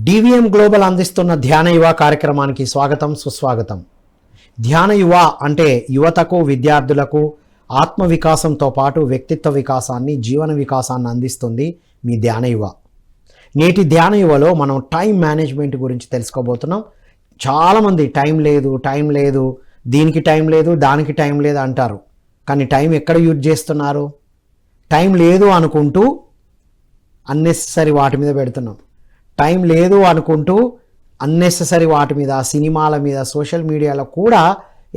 DVM global అందిస్తున్న ధ్యాన యువ కార్యక్రమానికి స్వాగతం సుస్వాగతం. ధ్యాన యువ అంటే యువతకు విద్యార్థులకు ఆత్మ వికాసంతో పాటు వ్యక్తిత్వ వికాసాన్ని జీవన వికాసాన్ని అందిస్తుంది మీ ధ్యాన యువ. నేటి ధ్యాన యువలో మనం టైం మేనేజ్మెంట్ గురించి తెలుసుకోబోతున్నాం. చాలామంది టైం లేదు దీనికి టైం లేదు దానికి టైం లేదు అంటారు. కానీ టైం ఎక్కడ యూజ్ చేస్తున్నారు? టైం లేదు అనుకుంటూ అన్నెసెసరీ వాటి మీద పెడుతున్నాం. టైం లేదు అనుకుంటూ అన్నెసెసరీ వాటి మీద, సినిమాల మీద, సోషల్ మీడియాలో కూడా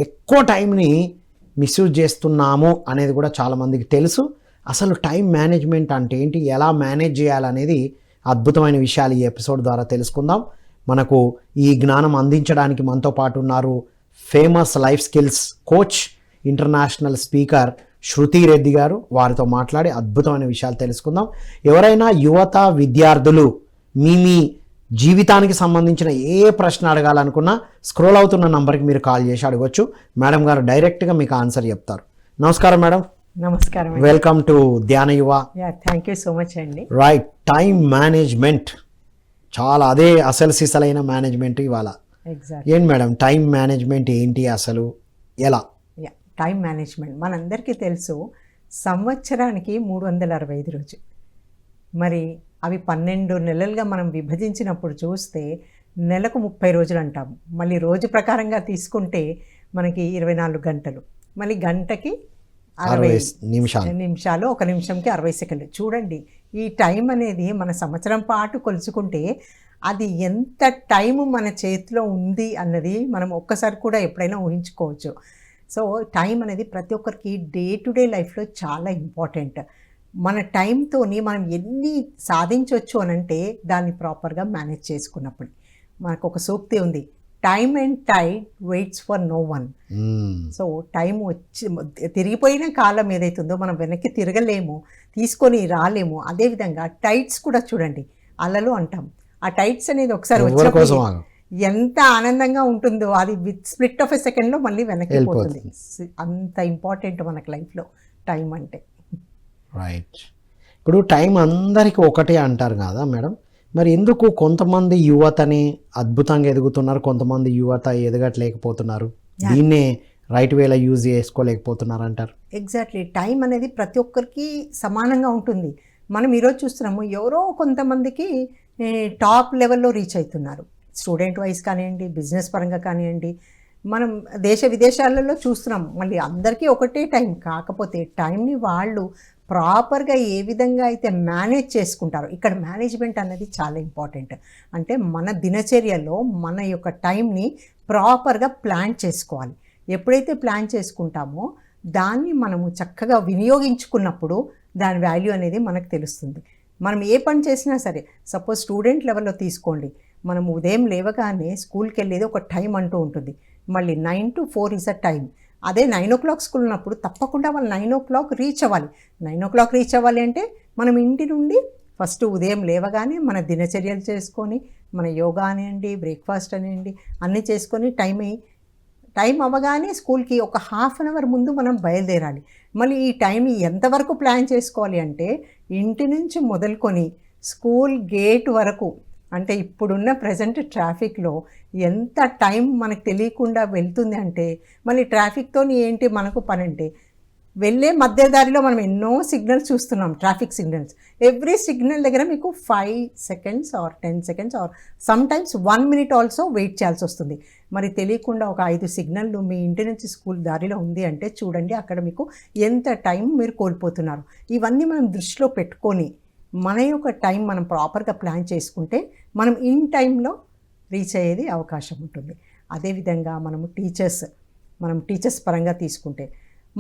ఎక్కువ టైంని మిస్యూజ్ చేస్తున్నాము అనేది కూడా చాలామందికి తెలుసు. అసలు టైం మేనేజ్మెంట్ అంటే ఏంటి, ఎలా మేనేజ్ చేయాలనేది అద్భుతమైన విషయాలు ఈ ఎపిసోడ్ ద్వారా తెలుసుకుందాం. మనకు ఈ జ్ఞానం అందించడానికి మనతో పాటు ఉన్నారు famous life skills coach, international speaker Shruti Reddy garu. వారితో మాట్లాడి అద్భుతమైన విషయాలు తెలుసుకుందాం. ఎవరైనా యువత విద్యార్థులు మీ జీవితానికి సంబంధించిన ఏ ప్రశ్న అడగాలనుకున్నా స్క్రోల్ అవుతున్న నంబర్కి మీరు కాల్ చేసి అడగొచ్చు. మేడం గారు డైరెక్ట్గా మీకు ఆన్సర్ చెప్తారు. నమస్కారం మేడం. నమస్కారం. వెల్కమ్ టు ధ్యాన యువ. థ్యాంక్ యూ సో మచ్ అండి. రైట్, టైం మేనేజ్మెంట్ చాలా అదే అసలు సిసలైన మేనేజ్మెంట్ ఇవాళ. ఏంటి మేడం టైం మేనేజ్మెంట్ ఏంటి, అసలు ఎలా? టైం మేనేజ్మెంట్ మనందరికీ తెలుసు, సంవత్సరానికి 365 రోజులు. మరి అవి 12 నెలలుగా మనం విభజించినప్పుడు చూస్తే నెలకు 30 రోజులు అంటాము. మళ్ళీ రోజు ప్రకారంగా తీసుకుంటే మనకి 24 గంటలు, మళ్ళీ గంటకి 60 నిమిషాలు, ఒక నిమిషంకి 60 సెకండ్లు. చూడండి, ఈ టైం అనేది మన సంవత్సరం పాటు కొలుచుకుంటే అది ఎంత టైము మన చేతిలో ఉంది అన్నది మనం ఒక్కసారి కూడా ఎప్పుడైనా ఊహించుకోవచ్చు. సో టైం అనేది ప్రతి ఒక్కరికి డే టు డే లైఫ్లో చాలా ఇంపార్టెంట్. మన టైంతోని మనం ఎన్ని సాధించవచ్చు అని అంటే దాన్ని ప్రాపర్గా మేనేజ్ చేసుకున్నప్పుడు. మనకు ఒక సూక్తి ఉంది, time and tide waits for no one. So time వచ్చి తిరిగిపోయిన కాలం ఏదైతుందో మనం వెనక్కి తిరగలేము, తీసుకొని రాలేము. అదేవిధంగా టైడ్స్ కూడా చూడండి, అలలు అంటాం. ఆ టైడ్స్ అనేది ఒకసారి వచ్చినప్పుడు ఎంత ఆనందంగా ఉంటుందో అది విత్ స్ప్లిట్ ఆఫ్ ఎ సెకండ్లో మళ్ళీ వెనక్కి పోతుంది. అంత ఇంపార్టెంట్ మనకు లైఫ్లో టైం అంటే. రైట్. ఇప్పుడు టైం అందరికీ ఒకటే అంటారు కదా మేడం, మరి ఎందుకు కొంతమంది యువతని అద్భుతంగా ఎదుగుతున్నారు, కొంతమంది యువత ఎదగట్లేకపోతున్నారు, దీన్నే రైట్ వేలో యూజ్ చేసుకోలేకపోతున్నారు అంటారు? ఎగ్జాక్ట్లీ, టైం అనేది ప్రతి ఒక్కరికి సమానంగా ఉంటుంది. మనం ఈరోజు చూస్తున్నాము, ఎవరో కొంతమందికి టాప్ లెవెల్లో రీచ్ అవుతున్నారు, స్టూడెంట్ వైజ్ కానివ్వండి, బిజినెస్ పరంగా కానివ్వండి. మనం దేశ విదేశాలలో చూస్తున్నాం, మళ్ళీ అందరికీ ఒకటే టైం. కాకపోతే టైంని వాళ్ళు ప్రాపర్గా ఏ విధంగా అయితే మేనేజ్ చేసుకుంటారో, ఇక్కడ మేనేజ్మెంట్ అనేది చాలా ఇంపార్టెంట్. అంటే మన దినచర్యలో మన యొక్క టైంని ప్రాపర్గా ప్లాన్ చేసుకోవాలి. ఎప్పుడైతే ప్లాన్ చేసుకుంటామో దాన్ని మనము చక్కగా వినియోగించుకున్నప్పుడు దాని వాల్యూ అనేది మనకు తెలుస్తుంది. మనం ఏ పని చేసినా సరే, సపోజ్ స్టూడెంట్ లెవెల్లో తీసుకోండి, మనం ఉదయం లేవగానే స్కూల్కి వెళ్ళేది ఒక టైం అంటూ ఉంటుంది. మళ్ళీ 9 to 4 ఈజ్ అ టైం. అదే 9 o'clock స్కూల్ ఉన్నప్పుడు తప్పకుండా వాళ్ళు 9 o'clock రీచ్ అవ్వాలి. 9 o'clock రీచ్ అవ్వాలి అంటే మనం ఇంటి నుండి ఫస్ట్ ఉదయం లేవగానే మన దినచర్యలు చేసుకొని, మన యోగా అనివ్వండి, బ్రేక్ఫాస్ట్ అనివ్వండి, అన్నీ చేసుకొని టైం అవ్వగానే స్కూల్కి ఒక ½ an hour ముందు మనం బయలుదేరాలి. మళ్ళీ ఈ టైం ఎంతవరకు ప్లాన్ చేసుకోవాలి అంటే, ఇంటి నుంచి మొదలుకొని స్కూల్ గేట్ వరకు, అంటే ఇప్పుడున్న ప్రజెంట్ ట్రాఫిక్లో ఎంత టైం మనకు తెలియకుండా వెళ్తుంది అంటే, మళ్ళీ ట్రాఫిక్తో ఏంటి మనకు పని అంటే, వెళ్ళే మధ్య దారిలో మనం ఎన్నో సిగ్నల్స్ చూస్తున్నాం, ట్రాఫిక్ సిగ్నల్స్. ఎవ్రీ సిగ్నల్ దగ్గర మీకు 5 seconds or 10 seconds or some times 1 minute also wait చేయాల్సి వస్తుంది. మరి తెలియకుండా ఒక 5 సిగ్నల్లు మీ ఇంటి నుంచి స్కూల్ దారిలో ఉంది అంటే చూడండి అక్కడ మీకు ఎంత టైం మీరు కోల్పోతున్నారు. ఇవన్నీ మనం దృష్టిలో పెట్టుకొని మన యొక్క టైం మనం ప్రాపర్గా ప్లాన్ చేసుకుంటే మనం ఇన్ టైంలో రీచ్ అయ్యేది అవకాశం ఉంటుంది. అదేవిధంగా మనం టీచర్స్ పరంగా తీసుకుంటే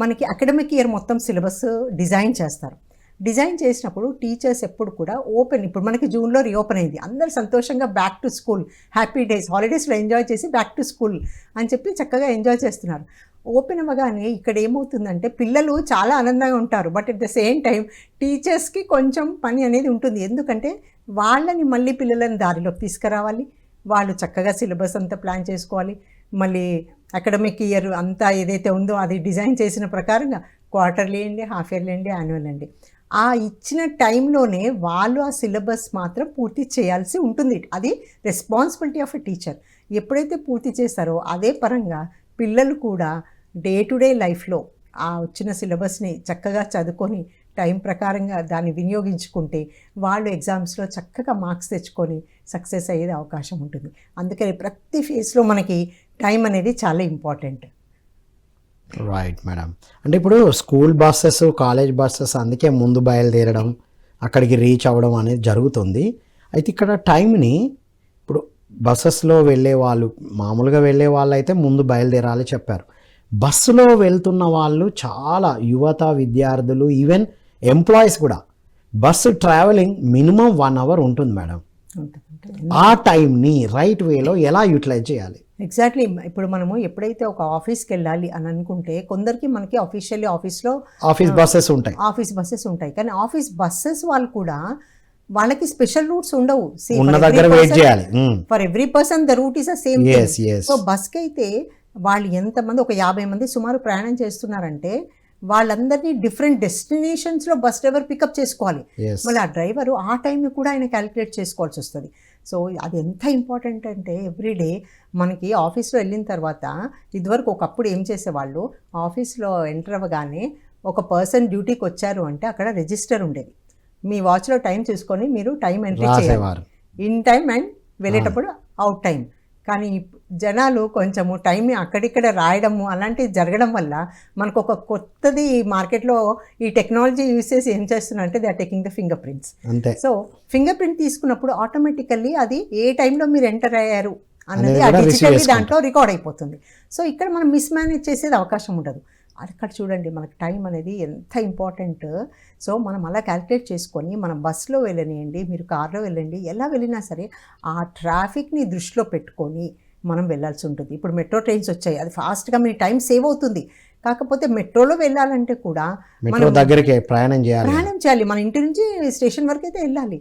మనకి అకాడమిక్ ఇయర్ మొత్తం సిలబస్ డిజైన్ చేస్తారు. డిజైన్ చేసినప్పుడు టీచర్స్ ఎప్పుడు కూడా ఓపెన్, ఇప్పుడు మనకి జూన్లో రీఓపెన్ అయింది, అందరూ సంతోషంగా back to school, happy days, హాలిడేస్లో ఎంజాయ్ చేసి బ్యాక్ టు స్కూల్ అని చెప్పి చక్కగా ఎంజాయ్ చేస్తున్నారు. ఓపెన్ అవ్వగానే ఇక్కడ ఏమవుతుందంటే పిల్లలు చాలా ఆనందంగా ఉంటారు, but at the same time టీచర్స్కి కొంచెం పని అనేది ఉంటుంది. ఎందుకంటే వాళ్ళని మళ్ళీ పిల్లలని దారిలోకి తీసుకురావాలి, వాళ్ళు చక్కగా సిలబస్ అంతా ప్లాన్ చేసుకోవాలి. మళ్ళీ అకాడమిక్ ఇయర్ అంతా ఏదైతే ఉందో అది డిజైన్ చేసిన ప్రకారంగా క్వార్టర్లీ అండి, హాఫ్ ఇయర్లీ అండి, యాన్యువల్ అండి, ఆ ఇచ్చిన టైంలోనే వాళ్ళు ఆ సిలబస్ మాత్రం పూర్తి చేయాల్సి ఉంటుంది. అది రెస్పాన్సిబిలిటీ ఆఫ్ ఎ టీచర్. ఎప్పుడైతే పూర్తి చేస్తారో అదే పరంగా పిల్లలు కూడా డే టు డే లైఫ్లో ఆ వచ్చిన సిలబస్ని చక్కగా చదువుకొని టైం ప్రకారంగా దాన్ని వినియోగించుకుంటే వాళ్ళు ఎగ్జామ్స్లో చక్కగా మార్క్స్ తెచ్చుకొని సక్సెస్ అయ్యేది అవకాశం ఉంటుంది. అందుకని ప్రతి ఫేజ్లో మనకి టైం అనేది చాలా ఇంపార్టెంట్. Right madam. అంటే ఇప్పుడు స్కూల్ బస్సెస్, కాలేజ్ బస్సెస్ అందుకే ముందు బయలుదేరడం, అక్కడికి రీచ్ అవ్వడం అనేది జరుగుతుంది. అయితే ఇక్కడ టైంని ఇప్పుడు బస్సెస్లో వెళ్ళే వాళ్ళు, మామూలుగా వెళ్ళే వాళ్ళు అయితే ముందు బయలుదేరాలి చెప్పారు. బస్సులో వెళ్తున్న వాళ్ళు చాలా యువత, విద్యార్థులు, ఈవెన్ ఎంప్లాయీస్ కూడా బస్సు ట్రావెలింగ్ మినిమం 1 hour ఉంటుంది మేడం. ఆ టైంని రైట్ వేలో ఎలా యూటిలైజ్ చేయాలి? ఎగ్జాక్ట్లీ. ఇప్పుడు మనము ఎప్పుడైతే ఒక ఆఫీస్కి వెళ్ళాలి అని అనుకుంటే కొందరికి మనకి ఆఫీషియల్లీ ఆఫీస్లో ఆఫీస్ బస్సెస్ ఉంటాయి, ఆఫీస్ బస్సెస్ ఉంటాయి. కానీ ఆఫీస్ బస్సెస్ వాళ్ళు కూడా వాళ్ళకి స్పెషల్ రూట్స్ ఉండవు. ఉన్న దగ్గర వెయిట్ చేయాలి. For every person the route is the same. So బస్కి అయితే వాళ్ళు ఎంతమంది, ఒక 50 మంది సుమారు ప్రయాణం చేస్తున్నారంటే వాళ్ళందరినీ డిఫరెంట్ డెస్టినేషన్స్లో బస్ డ్రైవర్ పికప్ చేసుకోవాలి. మళ్ళీ ఆ డ్రైవరు ఆ టైంని కూడా ఆయన క్యాలిక్యులేట్ చేసుకోవాల్సి వస్తుంది. సో అది ఎంత ఇంపార్టెంట్ అంటే ఎవ్రీడే మనకి ఆఫీస్లో వెళ్ళిన తర్వాత ఇదివరకు ఒకప్పుడు ఏం చేసేవాళ్ళు, ఆఫీస్లో ఎంటర్ అవ్వగానే ఒక పర్సన్ డ్యూటీకి వచ్చారు అంటే అక్కడ రిజిస్టర్ ఉండేది. మీ వాచ్లో టైం చూసుకొని మీరు టైం ఎంట్రీ చేయాలి, ఇన్ టైం అండ్ వెళ్ళేటప్పుడు అవుట్ టైం. కానీ జనాలు కొంచెము టైంని అక్కడిక్కడ రాయడము అలాంటివి జరగడం వల్ల మనకు ఒక కొత్తది మార్కెట్లో ఈ టెక్నాలజీ యూస్ చేసి ఏం చేస్తున్నారంటే they are taking the fingerprints. So fingerprint తీసుకున్నప్పుడు ఆటోమేటికల్లీ అది ఏ టైంలో మీరు ఎంటర్ అయ్యారు అన్నది ఆ డిజిటల్లీ దాంట్లో రికార్డ్ అయిపోతుంది. సో ఇక్కడ మనం మిస్ మేనేజ్ చేసేది అవకాశం ఉండదు. అక్కడ చూడండి మనకు టైం అనేది ఎంత ఇంపార్టెంట్. సో మనం అలా క్యాలిక్యులేట్ చేసుకొని మనం బస్సులో వెళ్ళనియండి, మీరు కార్లో వెళ్ళండి, ఎలా వెళ్ళినా సరే ఆ ట్రాఫిక్ని దృష్టిలో పెట్టుకొని మనం వెళ్ళాల్సి ఉంటుంది. ఇప్పుడు మెట్రో ట్రైన్స్ వచ్చాయి, అది ఫాస్ట్గా మీ టైం సేవ్ అవుతుంది. కాకపోతే మెట్రోలో వెళ్ళాలంటే కూడా మనం దగ్గరికి ప్రయాణం చేయాలి, మన ఇంటి నుంచి స్టేషన్ వరకు అయితే వెళ్ళాలి.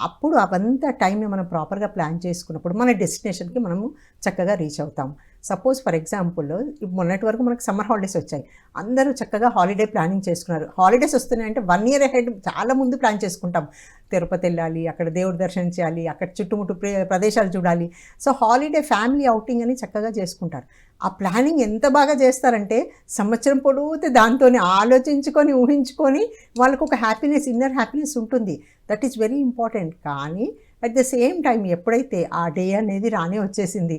అప్పుడు అవంతా టైంని మనం ప్రాపర్గా ప్లాన్ చేసుకున్నప్పుడు మన డెస్టినేషన్కి మనము చక్కగా రీచ్ అవుతాం. సపోజ్ ఫర్ ఎగ్జాంపుల్ మొన్నటి వరకు మనకు సమ్మర్ హాలిడేస్ వచ్చాయి, అందరూ చక్కగా హాలిడే ప్లానింగ్ చేసుకున్నారు. హాలిడేస్ వస్తున్నాయంటే 1 year ahead చాలా ముందు ప్లాన్ చేసుకుంటాం. తిరుపతి వెళ్ళాలి, అక్కడ దేవుడి దర్శనం చేయాలి, అక్కడ చుట్టుముట్టు ప్రదేశాలు చూడాలి. సో హాలిడే ఫ్యామిలీ అవుటింగ్ అని చక్కగా చేసుకుంటారు. ఆ ప్లానింగ్ ఎంత బాగా చేస్తారంటే సంవత్సరం పొడవుతే దాంతోనే ఆలోచించుకొని ఊహించుకొని వాళ్ళకు ఒక హ్యాపీనెస్, ఇన్నర్ హ్యాపీనెస్ ఉంటుంది. That is very important. కానీ అట్ ద సేమ్ టైం ఎప్పుడైతే ఆ డే అనేది రానే వచ్చేసింది,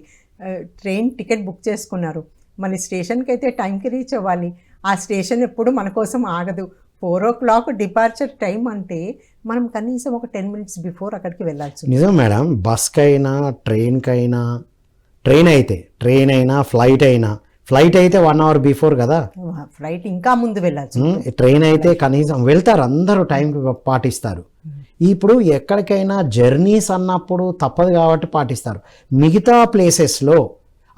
ట్రైన్ టికెట్ బుక్ చేసుకున్నారు, మళ్ళీ స్టేషన్కి అయితే టైంకి రీచ్ అవ్వాలి, ఆ స్టేషన్ ఎప్పుడు మన కోసం ఆగదు. 4 o'clock డిపార్చర్ టైం అంటే మనం కనీసం ఒక 10 minutes బిఫోర్ అక్కడికి వెళ్ళాల్సి. నిజం మేడం. బస్కైనా ట్రైన్కైనా, ట్రైన్ అయినా ఫ్లైట్ అయితే 1 hour బిఫోర్ కదా, ఫ్లైట్ ఇంకా ముందు వెళ్ళాల్సి. ట్రైన్ అయితే కనీసం వెళ్తారు, అందరూ టైంకి పాటిస్తారు. ఇప్పుడు ఎక్కడికైనా జర్నీస్ అన్నప్పుడు తప్పదు కాబట్టి పాటిస్తారు. మిగతా ప్లేసెస్లో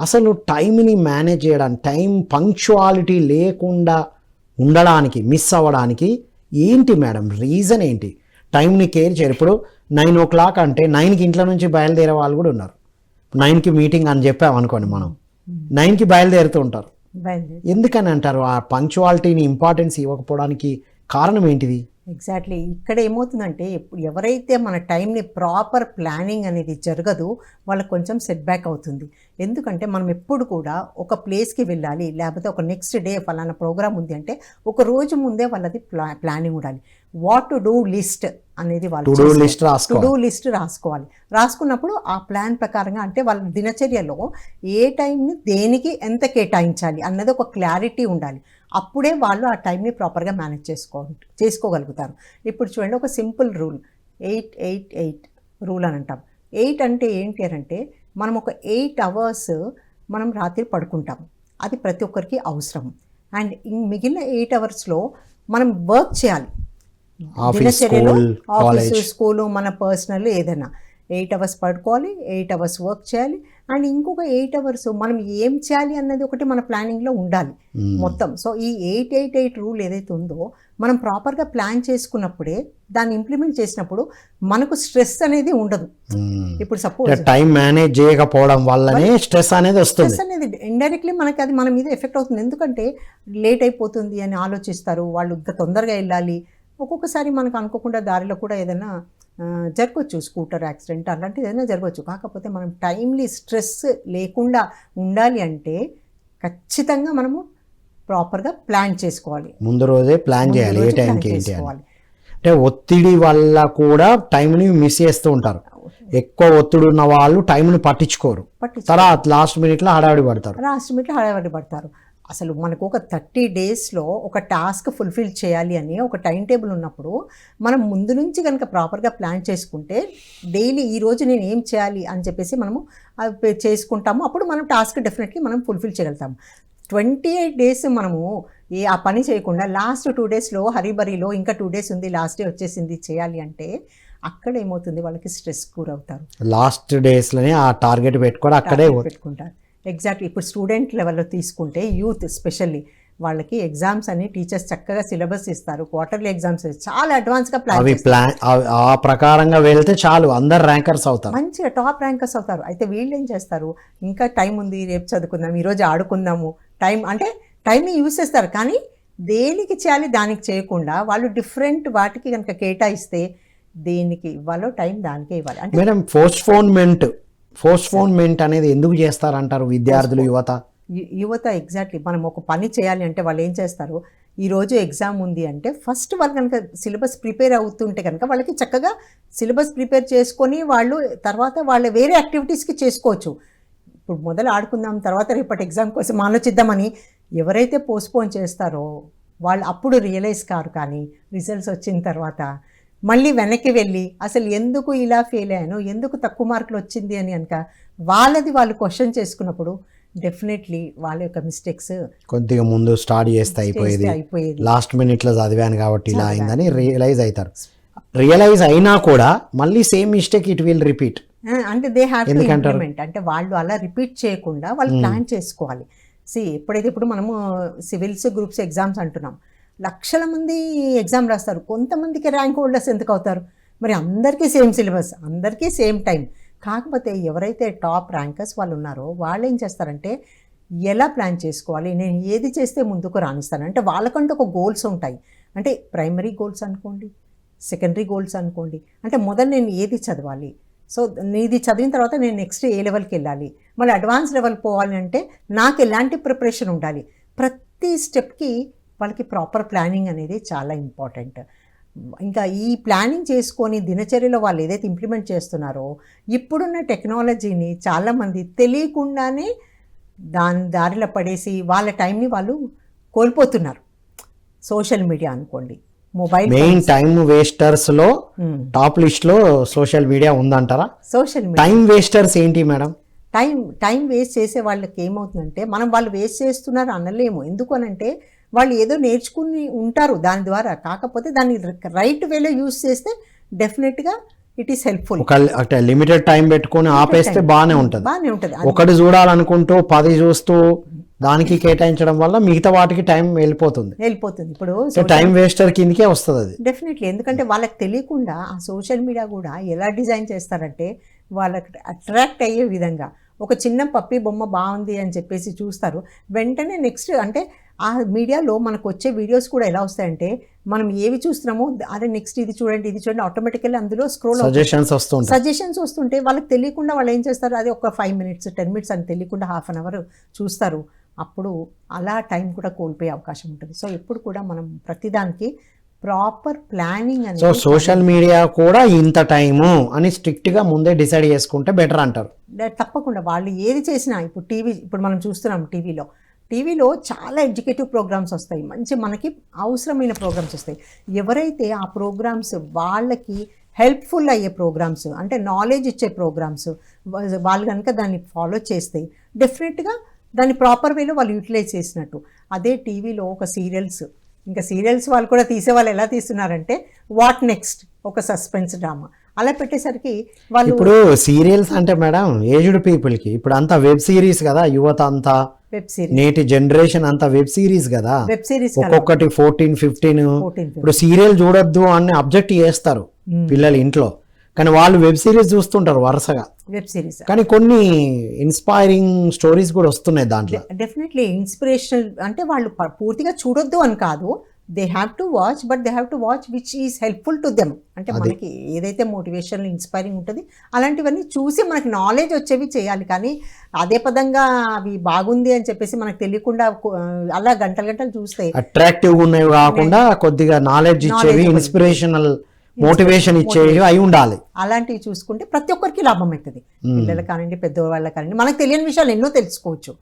అసలు టైంని మేనేజ్ చేయడానికి, టైం పంక్చువాలిటీ లేకుండా ఉండడానికి, మిస్ అవ్వడానికి ఏంటి మేడం రీజన్ ఏంటి? టైంని కేర్ చేయరు. ఇప్పుడు 9 o'clock అంటే 9కి ఇంట్లో నుంచి బయలుదేరే వాళ్ళు కూడా ఉన్నారు. 9కి మీటింగ్ అని చెప్పాం అనుకోండి, మనం 9కి బయలుదేరుతూ ఉంటారు. ఎందుకని అంటారు? ఆ పంక్చువాలిటీని ఇంపార్టెన్స్ ఇవ్వకపోవడానికి కారణం ఏంటిది? ఎగ్జాక్ట్లీ. ఇక్కడ ఏమవుతుందంటే ఎవరైతే మన టైంని ప్రాపర్ ప్లానింగ్ అనేది జరగదు వాళ్ళకి కొంచెం సెట్ బ్యాక్ అవుతుంది. ఎందుకంటే మనం ఎప్పుడు కూడా ఒక ప్లేస్కి వెళ్ళాలి, లేకపోతే ఒక నెక్స్ట్ డే ఫలానా ప్రోగ్రామ్ ఉంది అంటే ఒక రోజు ముందే వాళ్ళది ప్లానింగ్ ఉండాలి. వాట్ టు డూ లిస్ట్ అనేది వాళ్ళు టు డూ లిస్ట్ రాసుకోవాలి. రాసుకున్నప్పుడు ఆ ప్లాన్ ప్రకారంగా అంటే వాళ్ళ దినచర్యలో ఏ టైంని దేనికి ఎంత కేటాయించాలి అన్నది ఒక క్లారిటీ ఉండాలి. అప్పుడే వాళ్ళు ఆ టైంని ప్రాపర్గా మేనేజ్ చేసుకోగలుగుతారు. ఇప్పుడు చూడండి, ఒక సింపుల్ రూల్ 8-8-8 రూల్ అని అంటాం. 8 అంటే ఏంటి అని అంటే మనం ఒక 8 hours మనం రాత్రి పడుకుంటాం, అది ప్రతి ఒక్కరికి అవసరం. అండ్ మిగిలిన 8 hoursలో మనం వర్క్ చేయాలి. దినచర్యలో ఆఫీసు, స్కూలు, మన పర్సనల్ ఏదైనా 8 hours పడుకోవాలి, 8 hours వర్క్ చేయాలి. అండ్ ఇంకొక 8 hours మనం ఏం చేయాలి అన్నది ఒకటి మన ప్లానింగ్లో ఉండాలి మొత్తం. సో ఈ 8-8-8 రూల్ ఏదైతే ఉందో మనం ప్రాపర్గా ప్లాన్ చేసుకున్నప్పుడే దాన్ని ఇంప్లిమెంట్ చేసినప్పుడు మనకు స్ట్రెస్ అనేది ఉండదు. ఇప్పుడు సపోజ్ టైం మేనేజ్ చేయకపోవడం వల్లనే స్ట్రెస్ అనేది వస్తుంది. స్ట్రెస్ అనేది ఇండైరెక్ట్లీ మనకి అది మన మీద ఎఫెక్ట్ అవుతుంది. ఎందుకంటే లేట్ అయిపోతుంది అని ఆలోచిస్తారు వాళ్ళు, ఇంకా తొందరగా వెళ్ళాలి. ఒక్కొక్కసారి మనకు అనుకోకుండా దారిలో కూడా ఏదైనా జరగవచ్చు, స్కూటర్ యాక్సిడెంట్ అలాంటిది ఏదైనా జరగవచ్చు. కాకపోతే మనం టైమ్లీ స్ట్రెస్ లేకుండా ఉండాలి అంటే ఖచ్చితంగా మనము ప్రాపర్గా ప్లాన్ చేసుకోవాలి. ముందు రోజే ప్లాన్ చేయాలి, ఏ ముందు రోజు టైంకి plan ఏంటి అని. చేసుకోవాలి. అంటే ఒత్తిడి వల్ల కూడా టైంని మిస్ చేస్తూ ఉంటారు. ఎక్కువ ఒత్తిడి ఉన్న వాళ్ళు టైంని పట్టించుకోరు, తర్వాత లాస్ట్ మినిట్లో హడావిడి పడతారు. లాస్ట్ మినిట్లో హడావిడి పడతారు. అసలు మనకు ఒక 30 డేస్లో ఒక టాస్క్ ఫుల్ఫిల్ చేయాలి అని ఒక టైం టేబుల్ ఉన్నప్పుడు మనం ముందు నుంచి కనుక ప్రాపర్గా ప్లాన్ చేసుకుంటే డైలీ ఈరోజు నేను ఏం చేయాలి అని చెప్పేసి మనము అవి చేసుకుంటాము. అప్పుడు మనం టాస్క్ డెఫినెట్లీ మనం ఫుల్ఫిల్ చేయగలుగుతాము. 28 డేస్ మనము ఆ పని చేయకుండా లాస్ట్ 2 డేస్లో హరిబరిలో ఇంకా 2 డేస్ ఉంది, లాస్ట్ డే వచ్చేసింది చేయాలి అంటే అక్కడ ఏమవుతుంది, వాళ్ళకి స్ట్రెస్ గురవుతారు. లాస్ట్ డేస్లోనే ఆ టార్గెట్ పెట్టుకొని అక్కడే పెట్టుకుంటారు. ఎగ్జాక్ట్లీ. ఇప్పుడు స్టూడెంట్ లెవెల్లో తీసుకుంటే యూత్ స్పెషల్లీ వాళ్ళకి ఎగ్జామ్స్ అని టీచర్స్ చక్కగా సిలబస్ ఇస్తారు, క్వార్టర్లీ ఎగ్జామ్స్ చాలా అడ్వాన్స్గా ప్లాన్ ఆ ప్రకారంగా వెళ్తే చాలు, అందరు ర్యాంకర్స్ అవుతారు, మంచిగా టాప్ ర్యాంకర్స్ అవుతారు. అయితే వీళ్ళు ఏం చేస్తారు, ఇంకా టైం ఉంది, రేపు చదువుకుందాం, ఈరోజు ఆడుకుందాము, టైంని యూజ్ చేస్తారు. కానీ దేనికి చేయాలి దానికి చేయకుండా వాళ్ళు డిఫరెంట్ వాటికి కనుక కేటాయిస్తే దేనికి ఇవ్వాలో టైం దానికే ఇవ్వాలి. అంటే మేడం పోస్ట్పోన్మెంట్ అనేది ఎందుకు చేస్తారంటారు విద్యార్థులు, యువత? ఎగ్జాక్ట్లీ. మనం ఒక పని చేయాలి అంటే వాళ్ళు ఏం చేస్తారు, ఈరోజు ఎగ్జామ్ ఉంది అంటే ఫస్ట్ వాళ్ళు కనుక సిలబస్ ప్రిపేర్ అవుతుంటే కనుక వాళ్ళకి చక్కగా సిలబస్ ప్రిపేర్ చేసుకొని వాళ్ళు తర్వాత వాళ్ళ వేరే యాక్టివిటీస్కి చేసుకోవచ్చు. ఇప్పుడు మొదలు ఆడుకుందాం, తర్వాత రేపటి ఎగ్జామ్ కోసం ఆలోచిద్దామని ఎవరైతే పోస్ట్పోన్ చేస్తారో వాళ్ళు అప్పుడు రియలైజ్ కారు. కానీ రిజల్ట్స్ వచ్చిన తర్వాత మళ్ళీ వెనక్కి వెళ్ళి అసలు ఎందుకు ఇలా ఫెయిల్ అయ్యాను, ఎందుకు తక్కువ మార్కులు వచ్చింది అని కనుక వాళ్ళు క్వశ్చన్ చేసుకున్నప్పుడు డెఫినెట్లీ వాళ్ళ యొక్క మిస్టేక్స్ కొద్దిగా ముందు స్టార్ట్ చేస్తే అయిపోయేది, లాస్ట్ మినిట్లో చదివాను కాబట్టి ఇలా అయిందని రియలైజ్ అవుతారు. రియలైజ్ అయినా కూడా మళ్ళీ same mistake it will repeat. అంటే దే హ్యావ్ టు ఇంప్లిమెంట్. అంటే వాళ్ళు అలా రిపీట్ చేయకుండా వాళ్ళు ప్లాన్ చేసుకోవాలి. ఎప్పుడైతే ఇప్పుడు మనము సివిల్స్ గ్రూప్స్ ఎగ్జామ్స్ అంటున్నాం, లక్షల మంది ఎగ్జామ్ రాస్తారు, కొంతమందికి ర్యాంక్ హోల్డర్స్ ఎందుకు అవుతారు? మరి అందరికీ సేమ్ సిలబస్, అందరికీ సేమ్ టైం. కాకపోతే ఎవరైతే టాప్ ర్యాంకర్స్ వాళ్ళు ఉన్నారో వాళ్ళు ఏం చేస్తారంటే ఎలా ప్లాన్ చేసుకోవాలి, నేను ఏది చేస్తే ముందుకు రాణిస్తాను అంటే వాళ్ళకంటూ ఒక గోల్స్ ఉంటాయి. అంటే ప్రైమరీ గోల్స్ అనుకోండి, సెకండరీ గోల్స్ అనుకోండి. అంటే మొదలు నేను ఏది చదవాలి, సో ఇది చదివిన తర్వాత నేను నెక్స్ట్ ఏ లెవెల్కి వెళ్ళాలి, మళ్ళీ అడ్వాన్స్ లెవెల్ పోవాలి అంటే నాకు ఎలాంటి ప్రిపరేషన్ ఉండాలి. ప్రతి స్టెప్కి వాళ్ళకి ప్రాపర్ ప్లానింగ్ అనేది చాలా ఇంపార్టెంట్. ఇంకా ఈ ప్లానింగ్ చేసుకొని దినచర్యలో వాళ్ళు ఏదైతే ఇంప్లిమెంట్ చేస్తున్నారో ఇప్పుడున్న టెక్నాలజీని చాలామంది తెలియకుండానే దారిలో పడేసి వాళ్ళ టైంని వాళ్ళు కోల్పోతున్నారు. సోషల్ మీడియా అనుకోండి, మొబైల్ మెయిన్ టైం వేస్టర్స్ లో టాప్ లిస్ట్ లో సోషల్ మీడియా ఉందంటారా? సోషల్ మీడియా టైం వేస్టర్స్ ఏంటి మేడం? టైం వేస్ట్ చేసే వాళ్ళకి ఏమవుతుందంటే మనం వాళ్ళు వేస్ట్ చేస్తున్నారు అనలేము. ఎందుకు అనంటే వాళ్ళు ఏదో నేర్చుకుని ఉంటారు దాని ద్వారా, కాకపోతే దాన్ని రైట్ వేలో యూజ్ చేస్తే డెఫినెట్గా ఇట్ ఈస్ హెల్ప్ఫుల్. ఒక లిమిటెడ్ టైం పెట్టుకొని ఆపేస్తే బాగానే ఉంటుంది. ఒకటి చూడాలనుకుంటూ 10 చూస్తూ దానికి కేటాయించడం వల్ల మిగతా వాటికి టైం వెళ్ళిపోతుంది. ఇప్పుడు టైం వేస్టర్ కిందకే వస్తుంది అది డెఫినెట్లీ. ఎందుకంటే వాళ్ళకి తెలియకుండా ఆ సోషల్ మీడియా కూడా ఎలా డిజైన్ చేస్తారంటే వాళ్ళకి అట్రాక్ట్ అయ్యే విధంగా ఒక చిన్న పప్పి బొమ్మ బాగుంది అని చెప్పేసి చూస్తారు, వెంటనే నెక్స్ట్ అంటే ఆ మీడియాలో మనకు వచ్చే వీడియోస్ కూడా ఎలా వస్తాయంటే మనం ఏవి చూస్తున్నామో అదే నెక్స్ట్ ఇది చూడండి ఆటోమేటికల్లీ అందులో స్క్రోల్ సజెషన్స్ వస్తుంటే వాళ్ళకి తెలియకుండా వాళ్ళు ఏం చేస్తారు, అది ఒక 5 minutes 10 minutes అని తెలియకుండా ½ an hour చూస్తారు. అప్పుడు అలా టైం కూడా కోల్పోయే అవకాశం ఉంటుంది. సో ఎప్పుడు కూడా మనం ప్రతిదానికి ప్రాపర్ ప్లానింగ్ అనేది. సో సోషల్ మీడియా కూడా ఇంత టైము అని స్ట్రిక్ట్గా ముందే డిసైడ్ చేసుకుంటే బెటర్ అంటారు. తప్పకుండా వాళ్ళు ఏది చేసినా ఇప్పుడు మనం చూస్తున్నాం టీవీలో చాలా ఎడ్యుకేటివ్ ప్రోగ్రామ్స్ వస్తాయి, మంచి మనకి అవసరమైన ప్రోగ్రామ్స్ వస్తాయి. ఎవరైతే ఆ ప్రోగ్రామ్స్ వాళ్ళకి హెల్ప్ఫుల్ అయ్యే ప్రోగ్రామ్స్ అంటే నాలెడ్జ్ ఇచ్చే ప్రోగ్రామ్స్ వాళ్ళు కనుక దాన్ని ఫాలో చేస్తే డెఫినెట్గా దాన్ని ప్రాపర్ వేలో వాళ్ళు యూటిలైజ్ చేసినట్టు. అదే టీవీలో ఒక సీరియల్స్ వాళ్ళు కూడా తీసేవాళ్ళు ఎలా తీస్తున్నారంటే వాట్ నెక్స్ట్ ఒక సస్పెన్స్ డ్రామా అలా పెట్టేసరికి వాళ్ళు. ఇప్పుడు సీరియల్స్ అంటే మేడం ఏజ్డ్ పీపుల్కి ఇప్పుడు అంతా వెబ్ సిరీస్ కదా, యువత అంతా వెబ్ సిరీస్, నేటి జనరేషన్ అంతా వెబ్ సిరీస్ కదా, వెబ్ సిరీస్ ఒక్కొక్కటి 14-15. ఇప్పుడు సీరియల్ చూడొద్దు అని అబ్జెక్ట్ చేస్తారు పిల్లలు ఇంట్లో, కానీ వాళ్ళు వెబ్ సిరీస్ చూస్తుంటారు వరుసగా. వెబ్ సిరీస్ కానీ కొన్ని ఇన్స్పైరింగ్ స్టోరీస్ కూడా వస్తున్నాయి దాంట్లో. డెఫినెట్లీ ఇన్స్పిరేషనల్ అంటే వాళ్ళు పూర్తిగా చూడొద్దు అని కాదు, they have to watch, but they have to watch which is helpful to them. అంటే అది. మనకి ఏదైతే మోటివేషన్ ఇన్స్పైరింగ్ ఉంటుంది అలాంటివన్నీ చూసి మనకి నాలెడ్జ్ వచ్చేవి చేయాలి. కానీ అదే పదంగా అవి బాగుంది అని చెప్పేసి మనకు తెలియకుండా అలా గంటలు గంటలు చూస్తే అట్రాక్టివ్ ఉన్నవి కాకుండా కొద్దిగా నాలెడ్జ్ ఇచ్చేవి, Knowledgeable. ఇన్స్పిరేషనల్ మోటివేషన్ ఇచ్చేవి అయి ఉండాలి. అలాంటివి చూసుకుంటే ప్రతి ఒక్కరికి లాభం అవుతుంది. పిల్లలు కానివ్వండి, పెద్దవాళ్ళకి కానివ్వండి, మనకు తెలియని విషయాలు ఎన్నో తెలుసుకోవచ్చు.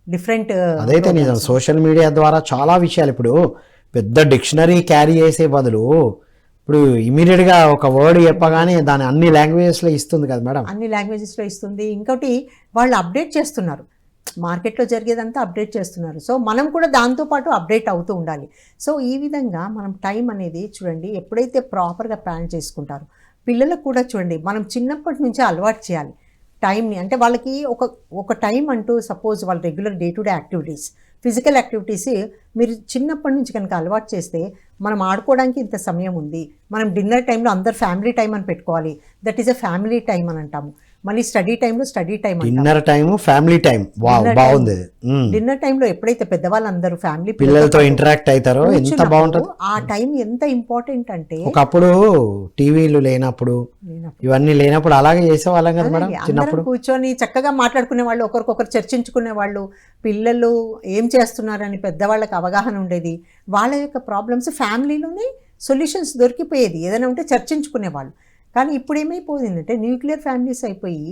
డిఫరెంట్ అదైతే నిజం. సోషల్ మీడియా ద్వారా చాలా విషయాలు, ఇప్పుడు పెద్ద డిక్షనరీ క్యారీ చేసే బదులు ఇప్పుడు ఇమీడియట్ గా ఒక వర్డ్ చెప్పగానే దాని అన్ని లాంగ్వేజెస్ లో ఇస్తుంది కదా మేడం. అన్ని లాంగ్వేజెస్లో ఇస్తుంది. ఇంకోటి వాళ్ళు అప్డేట్ చేస్తున్నారు, మార్కెట్లో జరిగేదంతా అప్డేట్ చేస్తున్నారు. సో మనం కూడా దాంతోపాటు అప్డేట్ అవుతూ ఉండాలి. సో ఈ విధంగా మనం టైం అనేది చూడండి, ఎప్పుడైతే ప్రాపర్గా ప్లాన్ చేసుకుంటారో పిల్లలకు కూడా చూడండి, మనం చిన్నప్పటి నుంచే అలవాటు చేయాలి టైంని. అంటే వాళ్ళకి ఒక టైం అంటూ, సపోజ్ వాళ్ళ regular day to day activities, physical activities మీరు చిన్నప్పటి నుంచి కనుక అలవాటు చేస్తే, మనం ఆడుకోవడానికి ఇంత సమయం ఉంది, మనం డిన్నర్ టైంలో అందరు ఫ్యామిలీ టైం అని పెట్టుకోవాలి, that is a family time అని అంటాము. మళ్ళీ స్టడీ టైంలో స్టడీ టైం అంటాము. డిన్నర్ టైం, ఫ్యామిలీ టైం, బాగుంది. డిన్నర్ టైంలో ఎప్పుడైతే పెద్దవాళ్ళందరూ ఫ్యామిలీ పిల్లలతో ఇంటరాక్ట్ అవుతారో ఎంత బాగుంటుంది. ఆ టైం ఎంత ఇంపార్టెంట్ అంటే, ఒకప్పుడు టీవీలు లేనప్పుడు, ఇవన్నీ లేనప్పుడు అలాగే చేసేవాళ్ళం కదా మేడం చిన్నప్పుడు. కూర్చొని చక్కగా మాట్లాడుకునే వాళ్ళు, ఒకరికొకరు చర్చించుకునే వాళ్ళు, పిల్లలు ఏం చేస్తున్నారని పెద్దవాళ్ళకి అవగాహన ఉండేది, వాళ్ళ యొక్క ప్రాబ్లమ్స్ ఫ్యామిలీలోనే సొల్యూషన్స్ దొరికిపోయేది, ఏదైనా ఉంటే చర్చించుకునేవాళ్ళు. కానీ ఇప్పుడు ఏమైపోయిందంటే న్యూక్లియర్ ఫ్యామిలీస్ అయిపోయి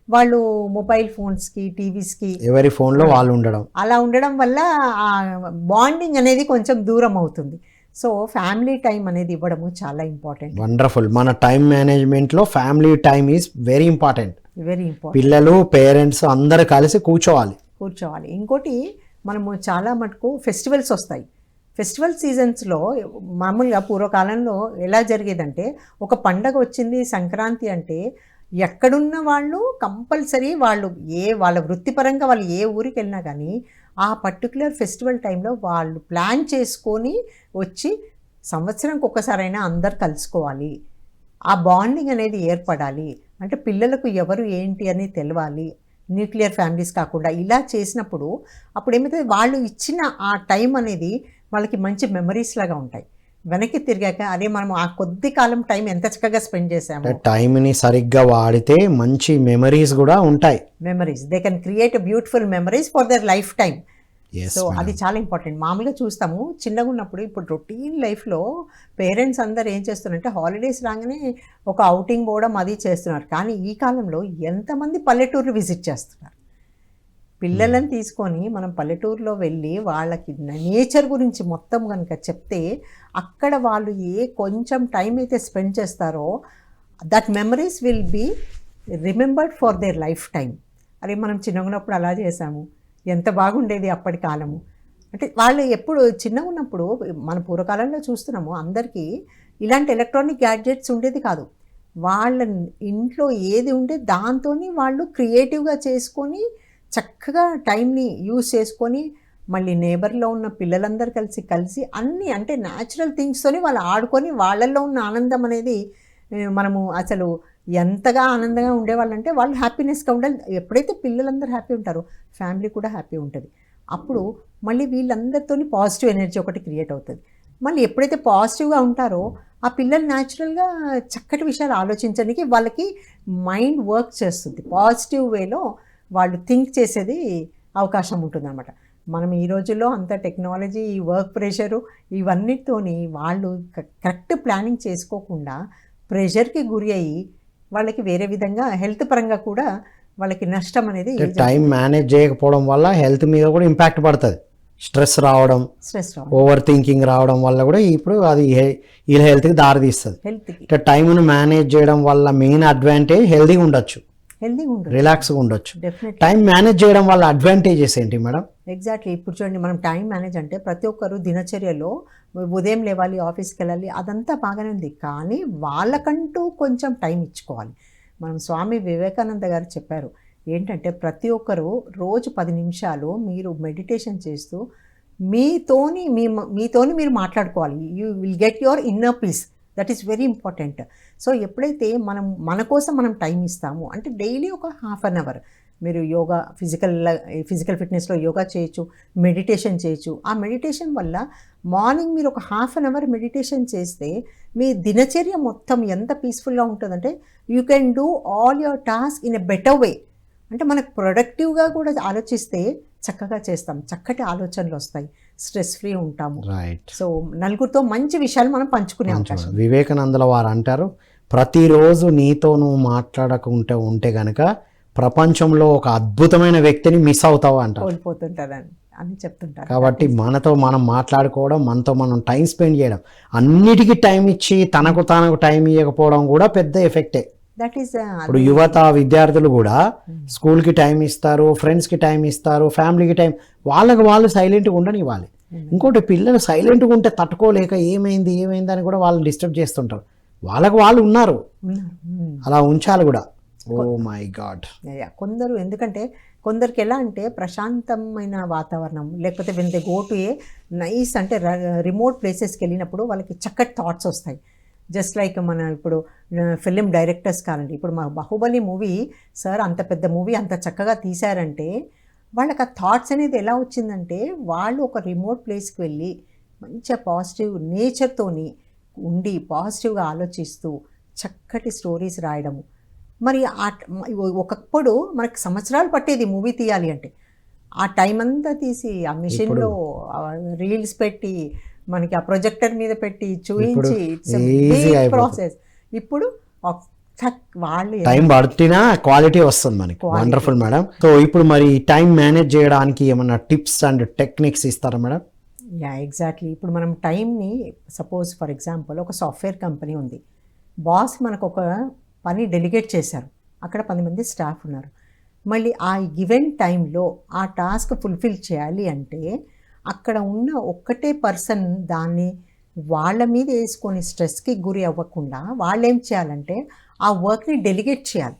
వాళ్ళు మొబైల్ ఫోన్స్కి, టీవీస్కి, ఎవరి ఫోన్లో వాళ్ళు ఉండడం, అలా ఉండడం వల్ల ఆ బాండింగ్ అనేది కొంచెం దూరం అవుతుంది. సో ఫ్యామిలీ టైం అనేది ఇవ్వడము చాలా ఇంపార్టెంట్. వండర్ఫుల్. మన టైం మేనేజ్మెంట్లో family time is very important. Very important. పిల్లలు, పేరెంట్స్ అందరు కలిసి కూర్చోవాలి. ఇంకోటి, మనము చాలా మటుకు ఫెస్టివల్స్ వస్తాయి. ఫెస్టివల్ సీజన్స్లో మామూలుగా పూర్వకాలంలో ఎలా జరిగేదంటే, ఒక పండగ వచ్చింది సంక్రాంతి అంటే ఎక్కడున్న వాళ్ళు కంపల్సరీ వాళ్ళ వృత్తిపరంగా వాళ్ళు ఏ ఊరికి వెళ్ళినా కానీ ఆ పర్టికులర్ ఫెస్టివల్ టైంలో వాళ్ళు ప్లాన్ చేసుకొని వచ్చి సంవత్సరానికి ఒక్కసారైనా అందరు కలుసుకోవాలి, ఆ బాండింగ్ అనేది ఏర్పడాలి. అంటే పిల్లలకు ఎవరు ఏంటి అని తెలవాలి. న్యూక్లియర్ ఫ్యామిలీస్ కాకుండా ఇలా చేసినప్పుడు అప్పుడు ఏమైతే వాళ్ళు ఇచ్చిన ఆ టైం అనేది వాళ్ళకి మంచి మెమరీస్ లాగా ఉంటాయి. వెనక్కి తిరిగాక అదే మనం ఆ కొద్ది కాలం టైం ఎంత చక్కగా స్పెండ్ చేసాము. టైంని సరిగ్గా వాడితే మంచి మెమరీస్ కూడా ఉంటాయి. Memories, they can create beautiful memories for their life time. So అది చాలా ఇంపార్టెంట్. మామూలుగా చూస్తాము చిన్నగా ఉన్నప్పుడు, ఇప్పుడు రొటీన్ లైఫ్లో పేరెంట్స్ అందరు ఏం చేస్తున్నారంటే హాలిడేస్ రాగానే ఒక అవుటింగ్ పోవడం అది చేస్తున్నారు. కానీ ఈ కాలంలో ఎంతమంది పల్లెటూర్లు విజిట్ చేస్తున్నారు. పిల్లలను తీసుకొని మనం పల్లెటూరులో వెళ్ళి వాళ్ళకి నేచర్ గురించి మొత్తం కనుక చెప్తే, అక్కడ వాళ్ళు కొంచెం టైం అయితే స్పెండ్ చేస్తారో that memories will be remembered for their lifetime. అరే మనం చిన్నగా ఉన్నప్పుడు అలా చేసాము, ఎంత బాగుండేది అప్పటి కాలము. అంటే వాళ్ళు ఎప్పుడు చిన్నగా ఉన్నప్పుడు, మన పూర్వకాలంలో చూస్తున్నాము అందరికీ ఇలాంటి ఎలక్ట్రానిక్ గ్యాడ్జెట్స్ ఉండేది కాదు. వాళ్ళ ఇంట్లో ఏది ఉంటే దాంతో వాళ్ళు క్రియేటివ్గా చేసుకొని చక్కగా టైంని యూజ్ చేసుకొని, మళ్ళీ నేబర్లో ఉన్న పిల్లలందరూ కలిసి అన్నీ అంటే న్యాచురల్ థింగ్స్తోని వాళ్ళు ఆడుకొని వాళ్ళల్లో ఉన్న ఆనందం అనేది మనము అసలు ఎంతగా ఆనందంగా ఉండేవాళ్ళంటే వాళ్ళు హ్యాపీనెస్గా ఉండాలి. ఎప్పుడైతే పిల్లలందరూ హ్యాపీ ఉంటారో ఫ్యామిలీ కూడా హ్యాపీ ఉంటుంది. అప్పుడు మళ్ళీ వీళ్ళందరితో పాజిటివ్ ఎనర్జీ ఒకటి క్రియేట్ అవుతుంది. మళ్ళీ ఎప్పుడైతే పాజిటివ్గా ఉంటారో ఆ పిల్లలు న్యాచురల్గా చక్కటి విషయాలు ఆలోచించడానికి వాళ్ళకి మైండ్ వర్క్ చేస్తుంది. పాజిటివ్ వేలో వాళ్ళు థింక్ చేసేది అవకాశం ఉంటుందన్నమాట. మనం ఈ రోజుల్లో అంత టెక్నాలజీ, ఈ వర్క్ ప్రెషరు ఇవన్నిటితోని వాళ్ళు కరెక్ట్ ప్లానింగ్ చేసుకోకుండా ప్రెషర్కి గురి అయ్యి వాళ్ళకి వేరే విధంగా హెల్త్ పరంగా కూడా వాళ్ళకి నష్టం అనేది. టైం మేనేజ్ చేయకపోవడం వల్ల హెల్త్ మీద కూడా ఇంపాక్ట్ పడుతుంది. స్ట్రెస్ రావడం, ఓవర్ థింకింగ్ రావడం వల్ల కూడా ఇప్పుడు అది వీళ్ళ హెల్త్కి దారితీస్తుంది. హెల్త్కి టైంను మేనేజ్ చేయడం వల్ల మెయిన్ అడ్వాంటేజ్ హెల్తీగా ఉండొచ్చు, రిలాక్స్గా ఉండొచ్చు. టైం మేనేజ్ చేయడం వల్ల అడ్వాంటేజెస్ ఏంటి మేడం? ఎగ్జాక్ట్లీ. ఇప్పుడు చూడండి, మనం టైం మేనేజ్ అంటే ప్రతి ఒక్కరు దినచర్యలో ఉదయం లేవాలి, ఆఫీస్కి వెళ్ళాలి, అదంతా బాగానే ఉంది. కానీ వాళ్ళకంటూ కొంచెం టైం ఇచ్చుకోవాలి. మనం స్వామి వివేకానంద గారు చెప్పారు ఏంటంటే, ప్రతి ఒక్కరు రోజు 10 నిమిషాలు మీరు మెడిటేషన్ చేస్తూ మీతోని మీరు మాట్లాడుకోవాలి. You will get your inner peace. That is very important. So ఎప్పుడైతే మన కోసం మనం టైం ఇస్తామో, అంటే డైలీ ఒక ½ అన్ అవర్ మీరు యోగా ఫిజికల్ ఫిట్నెస్లో యోగా చేయొచ్చు, మెడిటేషన్ చేయొచ్చు. ఆ మెడిటేషన్ వల్ల మార్నింగ్ మీరు ఒక హాఫ్ అన్ అవర్ మెడిటేషన్ చేస్తే మీ దినచర్య మొత్తం ఎంత పీస్ఫుల్గా ఉంటుందంటే you can do all your task in a better way. అంటే మనకు ప్రొడక్టివ్గా కూడా ఆలోచిస్తే చక్కగా చేస్తాం, చక్కటి ఆలోచనలు వస్తాయి, స్ట్రెస్ ఫ్రీ ఉంటాము. రైట్. సో నలుగురితో మంచి విషయాలు మనం పంచుకునే అవకాశం. వివేకానందుల వారు అంటారు, ప్రతిరోజు నీతో నువ్వు మాట్లాడకుంటే ఉంటే గనక ప్రపంచంలో ఒక అద్భుతమైన వ్యక్తిని మిస్ అవుతావు అంటారు, కోల్పోతుంటారని అని చెప్తుంటారు. కాబట్టి మనతో మనం మాట్లాడుకోవడం, మనతో మనం టైం స్పెండ్ చేయడం, అన్నిటికీ టైం ఇచ్చి తనకు టైం ఇవ్వకపోవడం కూడా పెద్ద ఎఫెక్టే. దట్ ఈస్ ఇప్పుడు యువత విద్యార్థులు కూడా స్కూల్కి టైం ఇస్తారు, ఫ్రెండ్స్కి టైం ఇస్తారు, ఫ్యామిలీకి టైం, వాళ్ళకి వాళ్ళు సైలెంట్గా ఉండనివ్వాలి. ఇంకోటి పిల్లలు సైలెంట్గా ఉంటే తట్టుకోలేక ఏమైంది అని కూడా వాళ్ళు డిస్టర్బ్ చేస్తుంటారు. వాళ్ళకు వాళ్ళు ఉన్నారు, అలా ఉంచాలి కూడా. Oh my god. కొందరు ఎందుకంటే కొందరికి ఎలా అంటే ప్రశాంతమైన వాతావరణం, లేకపోతే when they go to a nice అంటే రిమోట్ ప్లేసెస్కి వెళ్ళినప్పుడు వాళ్ళకి చక్కటి థాట్స్ వస్తాయి. జస్ట్ లైక్ మన ఇప్పుడు ఫిలిం డైరెక్టర్స్ కానండి, ఇప్పుడు మా బాహుబలి మూవీ సార్ అంత పెద్ద మూవీ అంత చక్కగా తీశారంటే వాళ్ళకి ఆ థాట్స్ అనేది ఎలా వచ్చిందంటే వాళ్ళు ఒక రిమోట్ ప్లేస్కి వెళ్ళి మంచిగా పాజిటివ్ నేచర్తోని ఉండి పాజిటివ్గా ఆలోచిస్తూ చక్కటి స్టోరీస్ రాయడము. మరి ఒకప్పుడు మనకి సంవత్సరాలు పట్టేది మూవీ తీయాలి అంటే, ఆ టైం అంతా తీసి ఆ మిషన్లో రీల్స్ పెట్టి మనకి ఆ ప్రొజెక్టర్ మీద పెట్టి చూయించి ప్రాసెస్. ఇప్పుడు వాళ్ళు టైం పడుతున్నా క్వాలిటీ వస్తుంది మనకి. Wonderful madam. సో ఇప్పుడు మరి టైం మేనేజ్ చేయడానికి ఏమన్నా టిప్స్ అండ్ టెక్నిక్స్ ఇస్తారా మేడం? ఎగ్జాక్ట్లీ. ఇప్పుడు మనం టైంని సపోజ్ ఫర్ ఎగ్జాంపుల్ ఒక సాఫ్ట్వేర్ కంపెనీ ఉంది, బాస్ మనకు ఒక పని డెలిగేట్ చేశారు, అక్కడ 10 మంది స్టాఫ్ ఉన్నారు. మళ్ళీ ఆ గివెన్ టైంలో ఆ టాస్క్ ఫుల్ఫిల్ చేయాలి అంటే అక్కడ ఉన్న ఒక్కటే పర్సన్ దాన్ని వాళ్ళ మీద వేసుకొని స్ట్రెస్కి గురి అవ్వకుండా వాళ్ళు ఏం చేయాలంటే ఆ వర్క్ని డెలిగేట్ చేయాలి.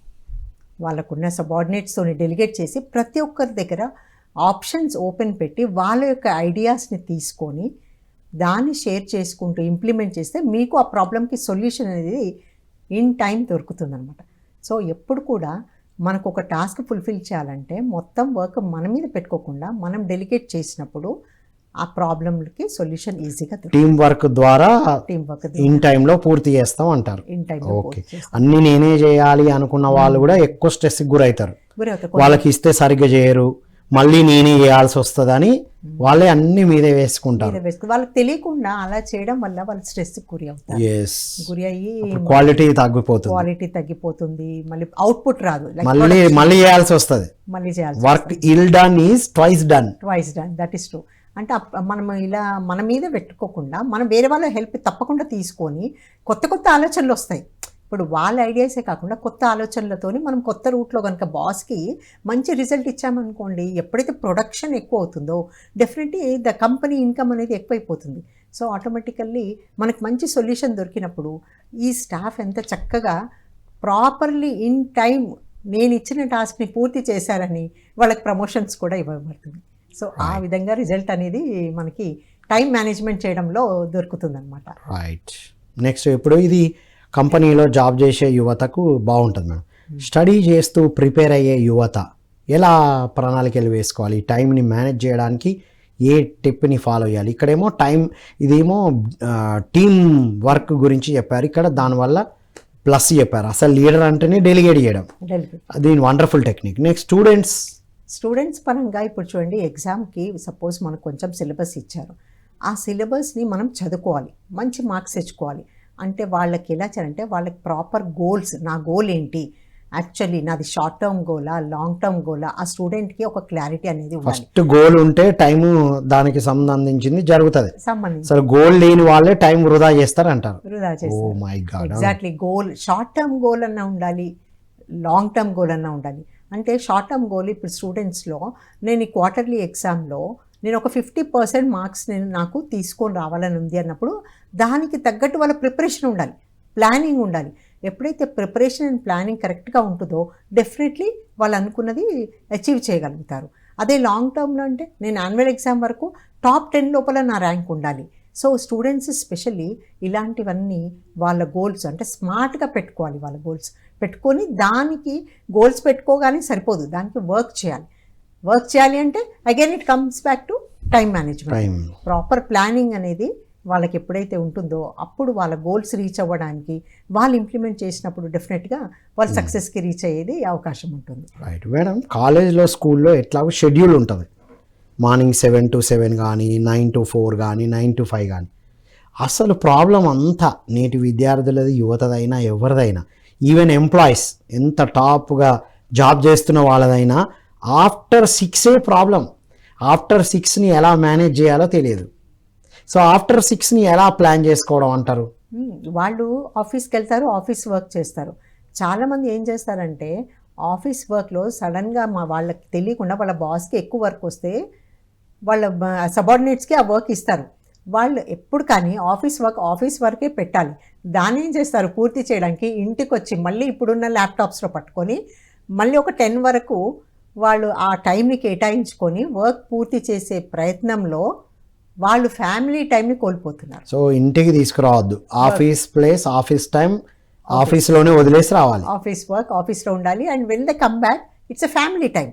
వాళ్ళకున్న సబార్డినేట్స్తో డెలిగేట్ చేసి ప్రతి ఒక్కరి దగ్గర ఆప్షన్స్ ఓపెన్ పెట్టి వాళ్ళ యొక్క ఐడియాస్ని తీసుకొని దాన్ని షేర్ చేసుకుంటూ ఇంప్లిమెంట్ చేస్తే మీకు ఆ ప్రాబ్లంకి సొల్యూషన్ అనేది ఇన్ టైం దొరుకుతుందనమాట. సో ఎప్పుడు కూడా మనకు ఒక టాస్క్ ఫుల్ఫిల్ చేయాలంటే మొత్తం వర్క్ మన మీద పెట్టుకోకుండా మనం డెలిగేట్ చేసినప్పుడు ఆ ప్రాబ్లంకి సొల్యూషన్ ఈజీగా టీం వర్క్ ద్వారా ఇన్ టైంలో పూర్తి చేస్తాం అంటారు. ఓకే. అన్ని నేనే చేయాలి అనుకున్న వాళ్ళు కూడా ఎక్కువ స్ట్రెస్కి గురవుతారు. వాళ్ళకి ఇస్తే సరిగ్గా చేయరు, మళ్ళీ నేనే చేయాల్సి వస్తుందని వాళ్ళే అన్ని మీదే వేసుకుంటారు. వాళ్ళకి తెలియకుండా అలా చేయడం వల్ల వాళ్ళు స్ట్రెస్ గురి అవుతారు. గురి అయ్యి క్వాలిటీ తగ్గిపోతుంది, మళ్ళీ అవుట్పుట్ రాదు, మళ్ళీ చేయాల్సి వస్తుంది. మళ్ళీ చేయాల్సి work ill done is twice done. That is true. అంటే మనం ఇలా మన మీద పెట్టుకోకుండా మనం వేరే వాళ్ళ హెల్ప్ తప్పకుండా తీసుకొని కొత్త ఆలోచనలు వస్తాయి. ఇప్పుడు వాళ్ళ ఐడియాసే కాకుండా కొత్త ఆలోచనలతోని మనం కొత్త రూట్లో కనుక బాస్కి మంచి రిజల్ట్ ఇచ్చామనుకోండి, ఎప్పుడైతే ప్రొడక్షన్ ఎక్కువ అవుతుందో డెఫినెట్లీ ద కంపెనీ ఇన్కమ్ అనేది ఎక్కువైపోతుంది. సో ఆటోమేటికల్లీ మనకు మంచి సొల్యూషన్ దొరికినప్పుడు ఈ స్టాఫ్ ఎంత చక్కగా ప్రాపర్లీ ఇన్ టైం నేను ఇచ్చిన టాస్క్ని పూర్తి చేశారని వాళ్ళకి ప్రమోషన్స్ కూడా ఇవ్వబడుతుంది. సో ఆ విధంగా రిజల్ట్ అనేది మనకి టైం మేనేజ్మెంట్ చేయడంలో దొరుకుతుందన్నమాట. రైట్. నెక్స్ట్ ఇప్పుడు ఇది కంపెనీలో జాబ్ చేసే యువతకు బాగుంటుంది మేడం. స్టడీ చేస్తూ ప్రిపేర్ అయ్యే యువత ఎలా ప్రణాళికలు వేసుకోవాలి, టైంని మేనేజ్ చేయడానికి ఏ టిప్ని ఫాలో అయ్యాలి? ఇక్కడేమో టైం, ఇదేమో టీమ్ వర్క్ గురించి చెప్పారు, ఇక్కడ దానివల్ల ప్లస్ చెప్పారు. అసలు లీడర్ అంటేనే డెలిగేట్ చేయడం, అది వండర్ఫుల్ టెక్నిక్. నెక్స్ట్ స్టూడెంట్స్ పరంగా ఇప్పుడు చూడండి, ఎగ్జామ్కి సపోజ్ మనకు కొంచెం సిలబస్ ఇచ్చారు, ఆ సిలబస్ని మనం చదువుకోవాలి, మంచి మార్క్స్ తెచ్చుకోవాలి. అంటే వాళ్ళకి ఎలా చేయాలంటే వాళ్ళకి ప్రాపర్ గోల్స్, నా గోల్ ఏంటి, యాక్చువల్లీ నాది షార్ట్ టర్మ్ గోలా లాంగ్ టర్మ్ గోలా, ఆ స్టూడెంట్కి ఒక క్లారిటీ అనేది ఫస్ట్ గోల్ ఉంటే టైం దానికి సంబంధించింది జరుగుతుంది. అసలు గోల్ లేని వాళ్ళే టైం వృధా చేస్తారు అంటారు. Exactly. Goal short term goal అన్నా ఉండాలి, లాంగ్ టర్మ్ గోల్ అన్నా ఉండాలి. అంటే షార్ట్ టర్మ్ గోల్ ఇప్పుడు స్టూడెంట్స్లో నేను ఈ క్వార్టర్లీ ఎగ్జామ్లో నేను ఒక 50% మార్క్స్ నాకు తీసుకొని రావాలని ఉంది అన్నప్పుడు దానికి తగ్గట్టు వాళ్ళ ప్రిపరేషన్ ఉండాలి, ప్లానింగ్ ఉండాలి. ఎప్పుడైతే ప్రిపరేషన్ అండ్ ప్లానింగ్ కరెక్ట్గా ఉంటుందో డెఫినెట్లీ వాళ్ళు అనుకున్నది అచీవ్ చేయగలుగుతారు. అదే లాంగ్ టర్మ్లో అంటే నేను యాన్యువల్ ఎగ్జామ్ వరకు టాప్ 10 లోపల నా ర్యాంక్ ఉండాలి. సో స్టూడెంట్స్ స్పెషల్లీ ఇలాంటివన్నీ వాళ్ళ గోల్స్ అంటే స్మార్ట్గా పెట్టుకోవాలి. వాళ్ళ గోల్స్ పెట్టుకొని దానికి గోల్స్ పెట్టుకోగానే సరిపోదు, దానికి వర్క్ చేయాలి అంటే again it comes back to time management. Proper planning అనేది వాళ్ళకి ఎప్పుడైతే ఉంటుందో అప్పుడు వాళ్ళ గోల్స్ రీచ్ అవ్వడానికి వాళ్ళు ఇంప్లిమెంట్ చేసినప్పుడు డెఫినెట్గా వాళ్ళు సక్సెస్కి రీచ్ అయ్యేది అవకాశం ఉంటుంది. Right madam. కాలేజ్లో స్కూల్లో ఎట్లాగో షెడ్యూల్ ఉంటుంది, మార్నింగ్ 7 to 7 కానీ 9 to 4 కానీ 9 to 5 కానీ. అసలు ప్రాబ్లం అంతా నేటి విద్యార్థులది, యువతదైనా ఎవరిదైనా, ఈవెన్ ఎంప్లాయీస్ ఎంత టాప్గా జాబ్ చేస్తున్న వాళ్ళదైనా ఆఫ్టర్ 6 ప్రాబ్లం. ఆఫ్టర్ 6ని ఎలా మేనేజ్ చేయాలో తెలియదు. సో ఆఫ్టర్ 6ని ఎలా ప్లాన్ చేసుకోవడం అంటారు? వాళ్ళు ఆఫీస్కి వెళ్తారు, ఆఫీస్ వర్క్ చేస్తారు. చాలామంది ఏం చేస్తారంటే ఆఫీస్ వర్క్లో సడన్గా వాళ్ళకి తెలియకుండా వాళ్ళ బాస్కి ఎక్కువ వర్క్ వస్తే వాళ్ళ సబార్డినేట్స్కి ఆ వర్క్ ఇస్తారు. వాళ్ళు ఎప్పుడు కానీ ఆఫీస్ వర్కే పెట్టాలి. దాన్ని ఏం చేస్తారు, పూర్తి చేయడానికి ఇంటికి వచ్చి మళ్ళీ ఇప్పుడున్న ల్యాప్టాప్స్లో పట్టుకొని మళ్ళీ ఒక 10 వరకు వాళ్ళు ఆ టైంని కేటాయించుకొని వర్క్ పూర్తి చేసే ప్రయత్నంలో వాళ్ళు ఫ్యామిలీ టైంని కోల్పోతున్నారు. సో ఇంటికి తీసుకురావద్దు, ఆఫీస్ ప్లేస్, ఆఫీస్ టైం ఆఫీస్లోనే వదిలేసి రావాలి. ఆఫీస్ వర్క్ ఆఫీస్లో ఉండాలి. And when they come back it's a family time.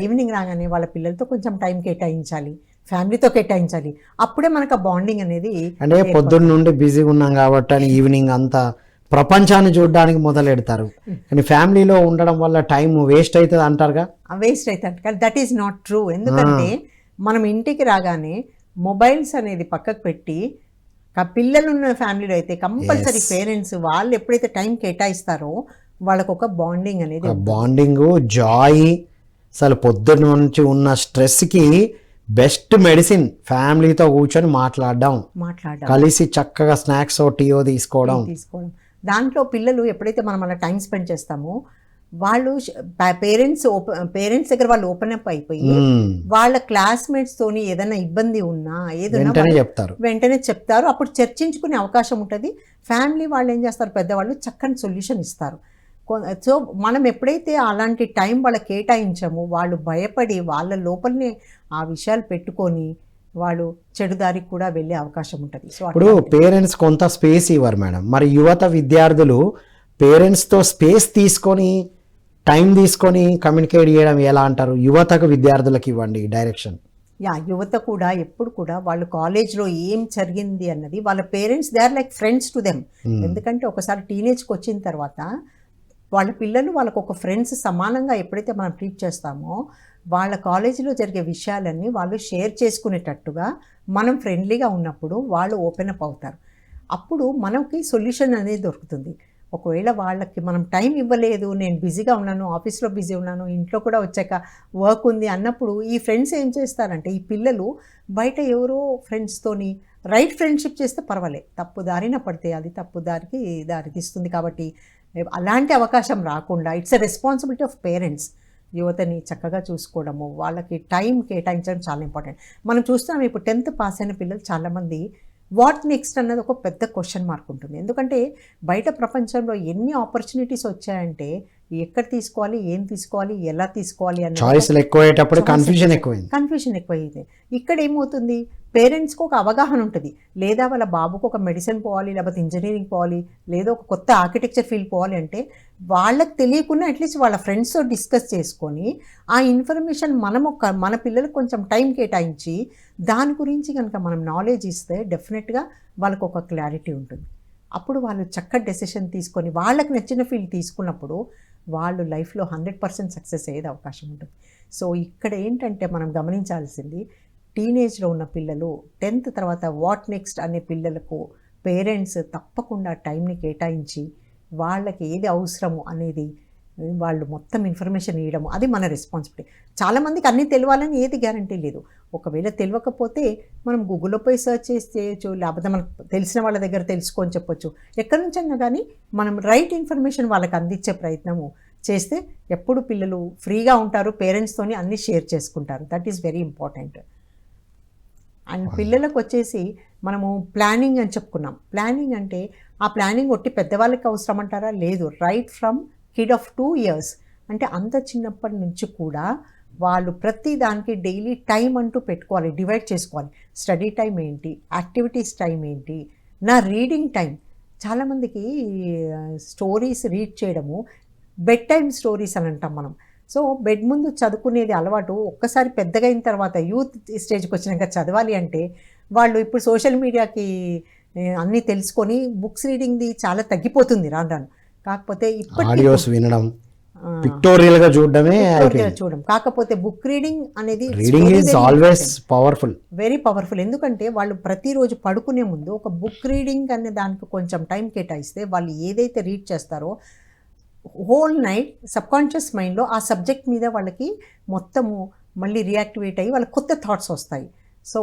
Evening రాగానే వాళ్ళ పిల్లలతో కొంచెం టైం కేటాయించాలి, ఫ్యామిలీతో కేటాయించాలి. అప్పుడే మనకు ఆ బాండింగ్ అనేది. అంటే పొద్దున్న నుండి బిజీగా ఉన్నాం కాబట్టి అని ఈవినింగ్ అంతా ప్రపంచాన్ని చూడడానికి మొదలెడతారు, కానీ ఫ్యామిలీలో ఉండడం వల్ల టైం వేస్ట్ అవుతుంది అంటారుగా. వేస్ట్ అవుతుంది కానీ దట్ ఈస్ నాట్ ట్రూ. ఎందుకంటే మనం ఇంటికి రాగానే మొబైల్స్ అనేది పక్కకు పెట్టి పిల్లలు ఉన్న ఫ్యామిలీలో అయితే కంపల్సరీ పేరెంట్స్ వాళ్ళు ఎప్పుడైతే టైం కేటాయిస్తారో వాళ్ళకు ఒక బాండింగ్ అనేది, బాండింగ్, జాయ్. అసలు పొద్దున్న నుంచి ఉన్న స్ట్రెస్కి బెస్ట్ మెడిసిన్ ఫ్యామిలీతో కూర్చొని మాట్లాడడం, కలిసి చక్కగా స్నాక్స్ టీయో తీసుకోవడం. దాంట్లో పిల్లలు ఎప్పుడైతే మనం అలా టైం స్పెండ్ చేస్తామో వాళ్ళు పేరెంట్స్ దగ్గర వాళ్ళు ఓపెన్ అప్ అయిపోయి వాళ్ళ క్లాస్మేట్స్ తోని ఏదైనా ఇబ్బంది ఉన్నా ఏదైనా వెంటనే చెప్తారు. అప్పుడు చర్చించుకునే అవకాశం ఉంటుంది. ఫ్యామిలీ వాళ్ళు ఏం చేస్తారు, పెద్దవాళ్ళు చక్కని సొల్యూషన్ ఇస్తారు. సో మనం ఎప్పుడైతే అలాంటి టైం వాళ్ళకి కేటాయించామో వాళ్ళు భయపడి వాళ్ళ లోపలనే ఆ విషయాలు పెట్టుకొని వాళ్ళు చెడుదారికి కూడా వెళ్ళే అవకాశం ఉంటుంది. సో ఇప్పుడు పేరెంట్స్ కొంత స్పేస్ ఇవ్వరు మేడం. మరి యువత విద్యార్థులు పేరెంట్స్తో స్పేస్ తీసుకొని టైం తీసుకొని కమ్యూనికేట్ చేయడం ఎలా అంటారు? యువతకు విద్యార్థులకు ఇవ్వండి డైరెక్షన్. యువత కూడా ఎప్పుడు కూడా వాళ్ళు కాలేజ్లో ఏం జరిగింది అన్నది వాళ్ళ parents they are like friends to them. ఎందుకంటే ఒకసారి టీనేజ్కి వచ్చిన తర్వాత వాళ్ళ పిల్లలు వాళ్ళకు ఒక ఫ్రెండ్స్ సమానంగా ఎప్పుడైతే మనం ట్రీట్ చేస్తామో వాళ్ళ కాలేజీలో జరిగే విషయాలన్నీ వాళ్ళు షేర్ చేసుకునేటట్టుగా మనం ఫ్రెండ్లీగా ఉన్నప్పుడు వాళ్ళు ఓపెన్ అప్ అవుతారు. అప్పుడు మనకి సొల్యూషన్ అనేది దొరుకుతుంది. ఒకవేళ వాళ్ళకి మనం టైం ఇవ్వలేదు, నేను బిజీగా ఉన్నాను, ఆఫీస్లో బిజీ ఉన్నాను, ఇంట్లో కూడా వచ్చాక వర్క్ ఉంది అన్నప్పుడు ఈ ఫ్రెండ్స్ ఏం చేస్తారంటే ఈ పిల్లలు బయట ఎవరో ఫ్రెండ్స్తోని రైట్ ఫ్రెండ్షిప్ చేస్తే పర్వాలేదు, తప్పు దారిన పడితే అది తప్పు దారికి దారితీస్తుంది. కాబట్టి అలాంటి అవకాశం రాకుండా it's a responsibility of parents యువతని చక్కగా చూసుకోవడము, వాళ్ళకి టైం కేటాయించడం చాలా ఇంపార్టెంట్. మనం చూస్తున్నాం ఇప్పుడు 10th పాస్ అయిన పిల్లలు చాలామంది వాట్ నెక్స్ట్ అన్నది ఒక పెద్ద క్వశ్చన్ మార్క్ ఉంటుంది. ఎందుకంటే బయట ప్రపంచంలో ఎన్ని ఆపర్చునిటీస్ వచ్చాయంటే ఎక్కడ తీసుకోవాలి, ఏం తీసుకోవాలి, ఎలా తీసుకోవాలి అన్న కన్ఫ్యూజన్ ఎక్కువైంది. ఇక్కడ ఏమవుతుంది, పేరెంట్స్కి ఒక అవగాహన ఉంటుంది, లేదా వాళ్ళ బాబుకు ఒక మెడిసిన్ పోవాలి, లేకపోతే ఇంజనీరింగ్ పోవాలి, లేదా ఒక కొత్త ఆర్కిటెక్చర్ ఫీల్డ్ పోవాలి అంటే వాళ్ళకి తెలియకుండా అట్లీస్ట్ వాళ్ళ ఫ్రెండ్స్తో డిస్కస్ చేసుకొని ఆ ఇన్ఫర్మేషన్ మన పిల్లలకు కొంచెం టైం కేటాయించి దాని గురించి కనుక మనం నాలెడ్జ్ ఇస్తే డెఫినెట్గా వాళ్ళకు ఒక క్లారిటీ ఉంటుంది. అప్పుడు వాళ్ళు చక్కటి డెసిషన్ తీసుకొని వాళ్ళకి నచ్చిన ఫీల్డ్ తీసుకున్నప్పుడు వాళ్ళు లైఫ్లో 100% సక్సెస్ అయ్యేది అవకాశం ఉంటుంది. సో ఇక్కడ ఏంటంటే మనం గమనించాల్సింది, టీనేజ్లో ఉన్న పిల్లలు 10th తర్వాత వాట్ నెక్స్ట్ అనే పిల్లలకు పేరెంట్స్ తప్పకుండా టైంని కేటాయించి వాళ్ళకి ఏది అవసరము అనేది వాళ్ళు మొత్తం ఇన్ఫర్మేషన్ ఇవ్వడము, అది మన రెస్పాన్సిబిలిటీ. చాలామందికి అన్నీ తెలియాలని ఏది గ్యారంటీ లేదు. ఒకవేళ తెలియకపోతే మనం గూగుల్లో పోయి సెర్చ్ చేసి చేయొచ్చు, లేకపోతే మనకు తెలిసిన వాళ్ళ దగ్గర తెలుసుకొని చెప్పొచ్చు. ఎక్కడి నుంచైనా కానీ మనం రైట్ ఇన్ఫర్మేషన్ వాళ్ళకి అందించే ప్రయత్నము చేస్తే ఎప్పుడు పిల్లలు ఫ్రీగా ఉంటారు, పేరెంట్స్తోని అన్నీ షేర్ చేసుకుంటారు. That is very important. And పిల్లలకు వచ్చేసి మనము ప్లానింగ్ అని చెప్పుకున్నాం. ప్లానింగ్ అంటే ఆ ప్లానింగ్ ఒట్టి పెద్దవాళ్ళకి అవసరం అంటారా? లేదు. Right from kid of 2 years అంటే అంత చిన్నప్పటి నుంచి కూడా వాళ్ళు ప్రతి దానికి డైలీ టైం అంటూ పెట్టుకోవాలి, డివైడ్ చేసుకోవాలి. స్టడీ టైం ఏంటి, యాక్టివిటీస్ టైం ఏంటి, నా రీడింగ్ టైం. చాలామందికి స్టోరీస్ రీడ్ చేయడము బెడ్ టైమ్ స్టోరీస్ అని అంటాం మనం. సో బెడ్ ముందు చదువుకునేది అలవాటు ఒక్కసారి పెద్దగా అయిన తర్వాత యూత్ స్టేజ్కి వచ్చినాక చదవాలి అంటే వాళ్ళు ఇప్పుడు సోషల్ మీడియాకి అన్నీ తెలుసుకొని బుక్స్ రీడింగ్ది చాలా తగ్గిపోతుంది రాను రాను. కాకపోతే ఇప్పటికీ ఆడియోస్ వినడం, పిక్టోరియల్ గా చూడడమే చూడడం. కాకపోతే బుక్ రీడింగ్ అనేది reading is always powerful, very powerful. ఎందుకంటే వాళ్ళు ప్రతిరోజు పడుకునే ముందు ఒక బుక్ రీడింగ్ అనే దానికి కొంచెం టైం కేటాయిస్తే వాళ్ళు ఏదైతే రీడ్ చేస్తారో హోల్ నైట్ సబ్కాన్షియస్ మైండ్లో ఆ సబ్జెక్ట్ మీద వాళ్ళకి మొత్తము మళ్ళీ రియాక్టివేట్ అయ్యి వాళ్ళకి కొత్త థాట్స్ వస్తాయి. సో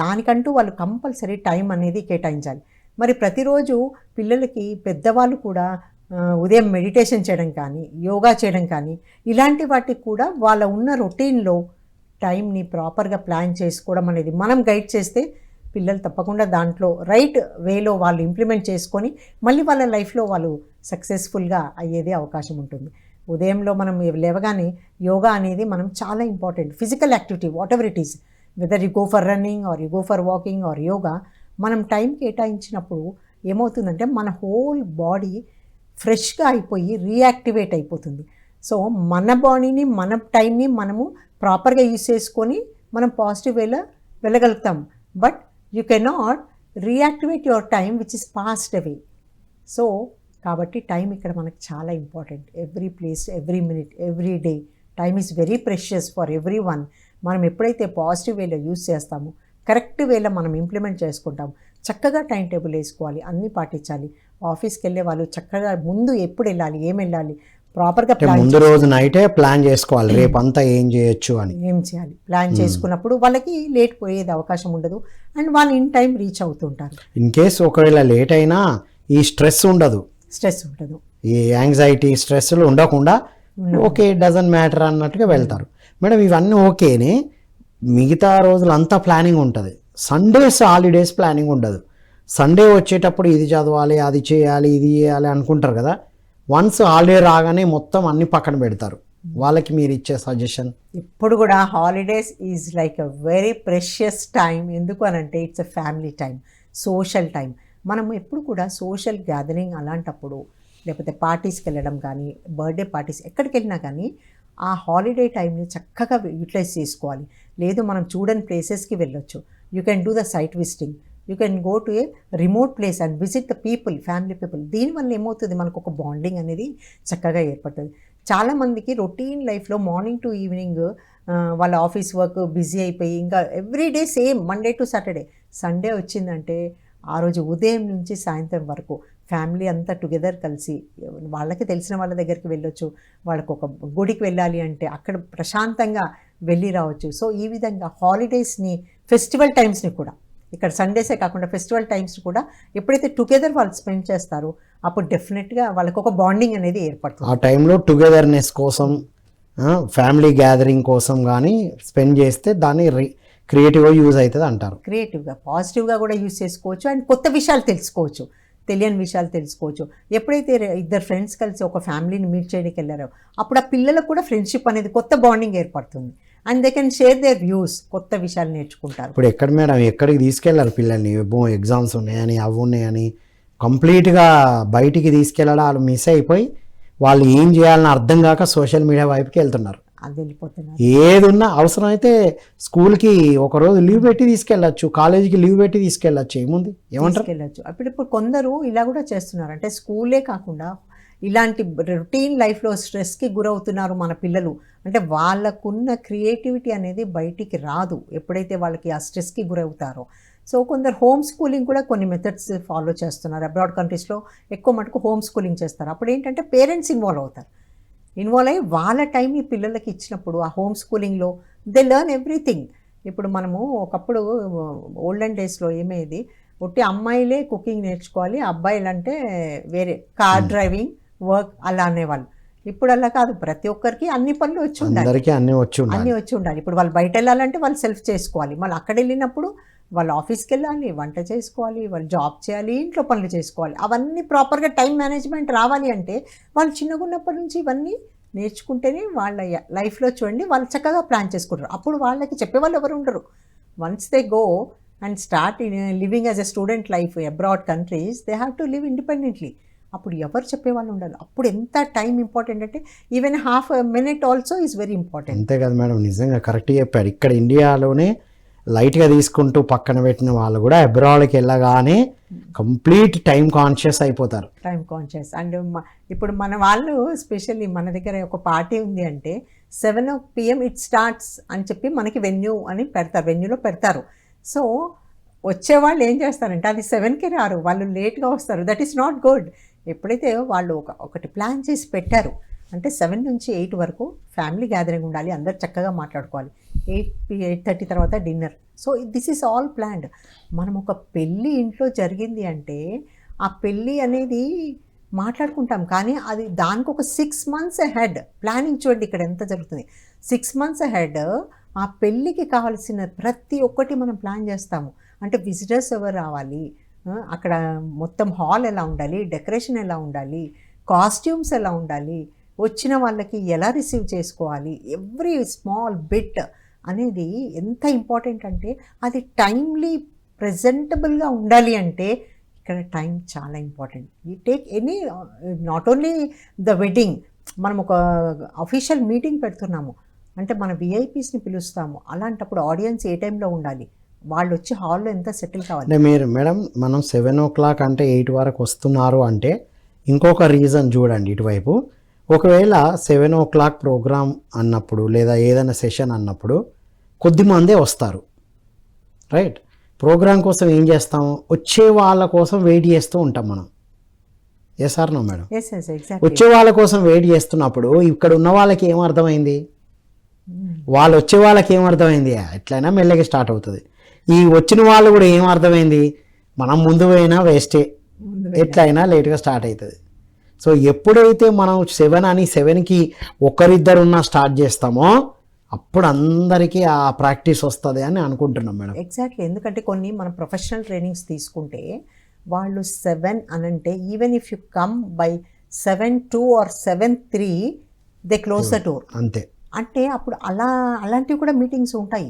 దానికంటూ వాళ్ళు కంపల్సరీ టైం అనేది కేటాయించాలి. మరి ప్రతిరోజు పిల్లలకి పెద్దవాళ్ళు కూడా ఉదయం మెడిటేషన్ చేయడం కానీ, యోగా చేయడం కానీ, ఇలాంటి వాటికి కూడా వాళ్ళ ఉన్న రొటీన్లో టైంని ప్రాపర్గా ప్లాన్ చేసుకోవడం అనేది మనం గైడ్ చేస్తే పిల్లలు తప్పకుండా దాంట్లో రైట్ వేలో వాళ్ళు ఇంప్లిమెంట్ చేసుకొని మళ్ళీ వాళ్ళ లైఫ్లో వాళ్ళు సక్సెస్ఫుల్గా అయ్యేదే అవకాశం ఉంటుంది. ఉదయంలో మనం లేవగానే యోగా అనేది మనం చాలా important. Physical activity what ever it is, whether you go for running or you go for walking are yoga, మనం టైం కేటాయించినప్పుడు ఏమవుతుందంటే మన హోల్ బాడీ ఫ్రెష్గా అయిపోయి రీయాక్టివేట్ అయిపోతుంది. సో మన బాడీని మన టైంని మనము ప్రాపర్గా యూజ్ చేసుకొని మనం పాజిటివ్ వేలో వెళ్ళగలుగుతాం. But you cannot reactivate your time which is passed away. So కాబట్టి టైం ఇక్కడ మనకు చాలా important. Every place, every minute, every day time is very precious for every one. మనం ఎప్పుడైతే పాజిటివ్ వేలో యూజ్ చేస్తామో, కరెక్ట్ వేలో మనం ఇంప్లిమెంట్ చేసుకుంటాం, చక్కగా టైం టేబుల్ వేసుకోవాలి, అన్నీ పాటించాలి. ఆఫీస్కి వెళ్ళే వాళ్ళు చక్కగా ముందు ఎప్పుడు వెళ్ళాలి, ఏం వెళ్ళాలి ప్రాపర్గా ముందు రోజు నైటే ప్లాన్ చేసుకోవాలి, రేపు అంతా ఏం చేయొచ్చు అని. ఏం చేయాలి ప్లాన్ చేసుకున్నప్పుడు వాళ్ళకి లేట్ పోయేది అవకాశం ఉండదు అండ్ వాళ్ళు ఇన్ టైం రీచ్ అవుతుంటారు. ఇన్ కేస్ ఒకవేళ లేట్ అయినా ఈ స్ట్రెస్ ఉండదు, ఈ యాంగ్జైటీ స్ట్రెస్లు ఉండకుండా ఓకే డజంట్ మ్యాటర్ అన్నట్టుగా వెళ్తారు. మేడం ఇవన్నీ ఓకేనే, మిగతా రోజులు అంతా ప్లానింగ్ ఉంటుంది, సండేస్ హాలిడేస్ ప్లానింగ్ ఉండదు. సండే వచ్చేటప్పుడు ఇది చదవాలి, అది చేయాలి, ఇది చేయాలి అనుకుంటారు కదా, వన్స్ హాలిడే రాగానే మొత్తం అన్ని పక్కన పెడతారు. వాళ్ళకి మీరు ఇచ్చే సజెషన్? ఇప్పుడు కూడా holidays is like a very precious time. ఎందుకు అనంటే it's a family time, social time. మనం ఎప్పుడు కూడా సోషల్ గ్యాదరింగ్ అలాంటప్పుడు లేకపోతే పార్టీస్కి వెళ్ళడం కానీ, బర్త్డే పార్టీస్ ఎక్కడికి వెళ్ళినా కానీ ఆ హాలిడే టైంని చక్కగా యూటిలైజ్ చేసుకోవాలి. లేదు మనం చూడని ప్లేసెస్కి వెళ్ళొచ్చు. You can do the sight visiting, you can go to a remote place and visit the people, family people. దీనివల్ల ఏమవుతుంది, మనకు ఒక బాండింగ్ అనేది చక్కగా ఏర్పడుతుంది. చాలామందికి రొటీన్ లైఫ్లో మార్నింగ్ టు ఈవినింగ్ వాళ్ళ ఆఫీస్ వర్క్ బిజీ అయిపోయి ఇంకా everyday same Monday to Saturday, Sunday వచ్చిందంటే ఆ రోజు ఉదయం నుంచి సాయంత్రం వరకు ఫ్యామిలీ అంతా టుగెదర్ కలిసి వాళ్ళకి తెలిసిన వాళ్ళ దగ్గరికి వెళ్ళొచ్చు, వాళ్ళకు ఒక గుడికి వెళ్ళాలి అంటే అక్కడ ప్రశాంతంగా వెళ్ళి రావచ్చు. సో ఈ విధంగా హాలిడేస్ని, ఫెస్టివల్ టైమ్స్ని కూడా, ఇక్కడ సండేసే కాకుండా ఫెస్టివల్ టైమ్స్ కూడా ఎప్పుడైతే టుగెదర్ వాళ్ళు స్పెండ్ చేస్తారో అప్పుడు డెఫినెట్గా వాళ్ళకు ఒక బాండింగ్ అనేది ఏర్పడుతుంది. ఆ టైంలో టుగెదర్నెస్ కోసం, ఫ్యామిలీ గ్యాదరింగ్ కోసం కానీ స్పెండ్ చేస్తే దాన్ని క్రియేటివ్గా యూజ్ అవుతుంది అంటారు. క్రియేటివ్గా, పాజిటివ్గా కూడా యూజ్ చేసుకోవచ్చు అండ్ కొత్త విషయాలు తెలుసుకోవచ్చు, తెలియని విషయాలు తెలుసుకోవచ్చు. ఎప్పుడైతే ఇద్దరు ఫ్రెండ్స్ కలిసి ఒక ఫ్యామిలీని మీట్ చేయడానికి వెళ్ళారో అప్పుడు ఆ పిల్లలకు కూడా ఫ్రెండ్షిప్ అనేది కొత్త బాండింగ్ ఏర్పడుతుంది and they can share their views, కొత్త విషయాలు నేర్చుకుంటారు. ఇప్పుడు ఎక్కడ మేడం ఎక్కడికి తీసుకెళ్లారు పిల్లల్ని, ఎగ్జామ్స్ ఉన్నాయని అవి ఉన్నాయని కంప్లీట్గా బయటికి తీసుకెళ్ళడం వాళ్ళు మిస్ అయిపోయి వాళ్ళు ఏం చేయాలని అర్థం కాక సోషల్ మీడియా వైపుకి వెళ్తున్నారు. అది వెళ్ళిపోతున్నారు. ఏదున్నా అవసరమైతే స్కూల్కి ఒకరోజు లీవ్ పెట్టి తీసుకెళ్ళచ్చు, కాలేజీకి లీవ్ పెట్టి తీసుకెళ్ళచ్చు, ఏముంది ఏమంటారు తీసుకెళ్ళచ్చు. ఇప్పుడు కొందరు ఇలా కూడా చేస్తున్నారు, అంటే స్కూలే కాకుండా ఇలాంటి రొటీన్ లైఫ్లో స్ట్రెస్కి గురవుతున్నారు మన పిల్లలు. అంటే వాళ్ళకున్న క్రియేటివిటీ అనేది బయటికి రాదు ఎప్పుడైతే వాళ్ళకి ఆ స్ట్రెస్కి గురవుతారో. సో కొందరు హోమ్ స్కూలింగ్ కూడా కొన్ని మెథడ్స్ ఫాలో చేస్తున్నారు. అబ్రాడ్ కంట్రీస్లో ఎక్కువ మటుకు హోమ్ స్కూలింగ్ చేస్తారు. అప్పుడు ఏంటంటే పేరెంట్స్ ఇన్వాల్వ్ అవుతారు. ఇన్వాల్వ్ అయ్యి వాళ్ళ టైంని పిల్లలకి ఇచ్చినప్పుడు ఆ హోమ్ స్కూలింగ్లో దే లెర్న్ ఎవ్రీథింగ్. ఇప్పుడు మనము ఒకప్పుడు ఓల్డెన్ డేస్లో ఏమేది, ఒట్టి అమ్మాయిలే కుకింగ్ నేర్చుకోవాలి, అబ్బాయిలు అంటే వేరే కార్ డ్రైవింగ్, వర్క్ అలా అనేవాళ్ళు. ఇప్పుడు అలా కాదు, ప్రతి ఒక్కరికి అన్ని పనులు వచ్చి ఉండాలి, అన్నీ వచ్చి ఉండాలి. ఇప్పుడు వాళ్ళు బయట వెళ్ళాలంటే వాళ్ళు సెల్ఫ్ చేసుకోవాలి, మళ్ళీ అక్కడ వెళ్ళినప్పుడు వాళ్ళు ఆఫీస్కి వెళ్ళాలి, వంట చేసుకోవాలి, వాళ్ళు జాబ్ చేయాలి, ఇంట్లో పనులు చేసుకోవాలి. అవన్నీ ప్రాపర్గా టైం మేనేజ్మెంట్ రావాలి అంటే వాళ్ళు చిన్నగా ఉన్నప్పటి నుంచి ఇవన్నీ నేర్చుకుంటేనే వాళ్ళ లైఫ్లో చూడండి వాళ్ళు చక్కగా ప్లాన్ చేసుకుంటారు. అప్పుడు వాళ్ళకి చెప్పేవాళ్ళు ఎవరు ఉండరు. Once they go and start living as a student life abroad countries, they have to live independently. అప్పుడు ఎవరు చెప్పేవాళ్ళు ఉండాలి. అప్పుడు ఎంత టైం ఇంపార్టెంట్ అంటే even half minute also is very important. అంతే కదా మేడం, నిజంగా కరెక్ట్ చెప్పారు. ఇక్కడ ఇండియాలోనే లైట్గా తీసుకుంటూ పక్కన పెట్టిన వాళ్ళు కూడా అబ్రాడ్కి వెళ్ళగానే కంప్లీట్ టైం కాన్షియస్ అయిపోతారు. Time conscious. అండ్ ఇప్పుడు మన వాళ్ళు స్పెషల్లీ మన దగ్గర ఒక పార్టీ ఉంది అంటే 7 PM ఇట్ స్టార్ట్స్ అని చెప్పి మనకి వెన్యూ అని పెడతారు, వెన్యూలో పెడతారు. సో వచ్చేవాళ్ళు ఏం చేస్తారంటే అది 7కి రారు, వాళ్ళు లేట్గా వస్తారు. That is not good. ఎప్పుడైతే వాళ్ళు ఒకటి ప్లాన్ చేసి పెట్టారు అంటే 7 నుంచి 8 వరకు ఫ్యామిలీ గ్యాదరింగ్ ఉండాలి, అందరు చక్కగా మాట్లాడుకోవాలి, 8:30 తర్వాత dinner. So this is all planned. మనం ఒక పెళ్ళి ఇంట్లో జరిగింది అంటే ఆ పెళ్ళి అనేది మాట్లాడుకుంటాం, కానీ అది దానికి ఒక 6 months అహెడ్ ప్లానింగ్. చూడండి ఇక్కడ ఎంత జరుగుతుంది. 6 months అహెడ్ ఆ పెళ్ళికి కావాల్సిన ప్రతి ఒక్కటి మనం ప్లాన్ చేస్తాము. అంటే విజిటర్స్ ఎవరు రావాలి, అక్కడ మొత్తం హాల్ ఎలా ఉండాలి, డెకరేషన్ ఎలా ఉండాలి, కాస్ట్యూమ్స్ ఎలా ఉండాలి, వచ్చిన వాళ్ళకి ఎలా రిసీవ్ చేసుకోవాలి, ఎవ్రీ స్మాల్ బిట్ అనేది ఎంత ఇంపార్టెంట్ అంటే అది టైమ్లీ ప్రజెంటబుల్గా ఉండాలి. అంటే ఇక్కడ టైం చాలా important. You take any, not only the wedding, మనం ఒక అఫీషియల్ మీటింగ్ పెడుతున్నాము అంటే మన విఐపీస్ని పిలుస్తాము, అలాంటప్పుడు ఆడియన్స్ ఏ టైంలో ఉండాలి, వాళ్ళు వచ్చి హాల్లో ఎంత సెటిల్ కావాలి. అంటే మీరు మేడం మనం 7 o'clock అంటే 8 వరకు వస్తున్నారు అంటే ఇంకొక రీజన్ చూడండి ఇటువైపు. ఒకవేళ 7 o'clock ప్రోగ్రామ్ అన్నప్పుడు లేదా ఏదైనా సెషన్ అన్నప్పుడు కొద్దిమందే వస్తారు, రైట్? ప్రోగ్రామ్ కోసం ఏం చేస్తాం, వచ్చే వాళ్ళ కోసం వెయిట్ చేస్తూ ఉంటాం మనం. Yes or no madam? వచ్చే వాళ్ళ కోసం వెయిట్ చేస్తున్నప్పుడు ఇక్కడ ఉన్న వాళ్ళకి ఏం అర్థమైంది, వాళ్ళు వచ్చే వాళ్ళకి ఏం అర్థమైంది, ఎట్లయినా మెల్లగా స్టార్ట్ అవుతుంది. ఈ వచ్చిన వాళ్ళు కూడా ఏం అర్థమైంది, మనం ముందు పోయినా వేస్టే, ఎట్లయినా లేట్గా స్టార్ట్ అవుతుంది. సో ఎప్పుడైతే మనం 7 అని 7కి ఒకరిద్దరున్నా స్టార్ట్ చేస్తామో అప్పుడు అందరికీ ఆ ప్రాక్టీస్ వస్తుంది అని అనుకుంటున్నాం మేడం. ఎగ్జాక్ట్లీ. ఎందుకంటే కొన్ని మనం ప్రొఫెషనల్ ట్రైనింగ్స్ తీసుకుంటే వాళ్ళు 7 అనంటే even if you come by 7:02 or 7:03 they close the door. అంతే. అంటే అప్పుడు అలాంటివి కూడా మీటింగ్స్ ఉంటాయి.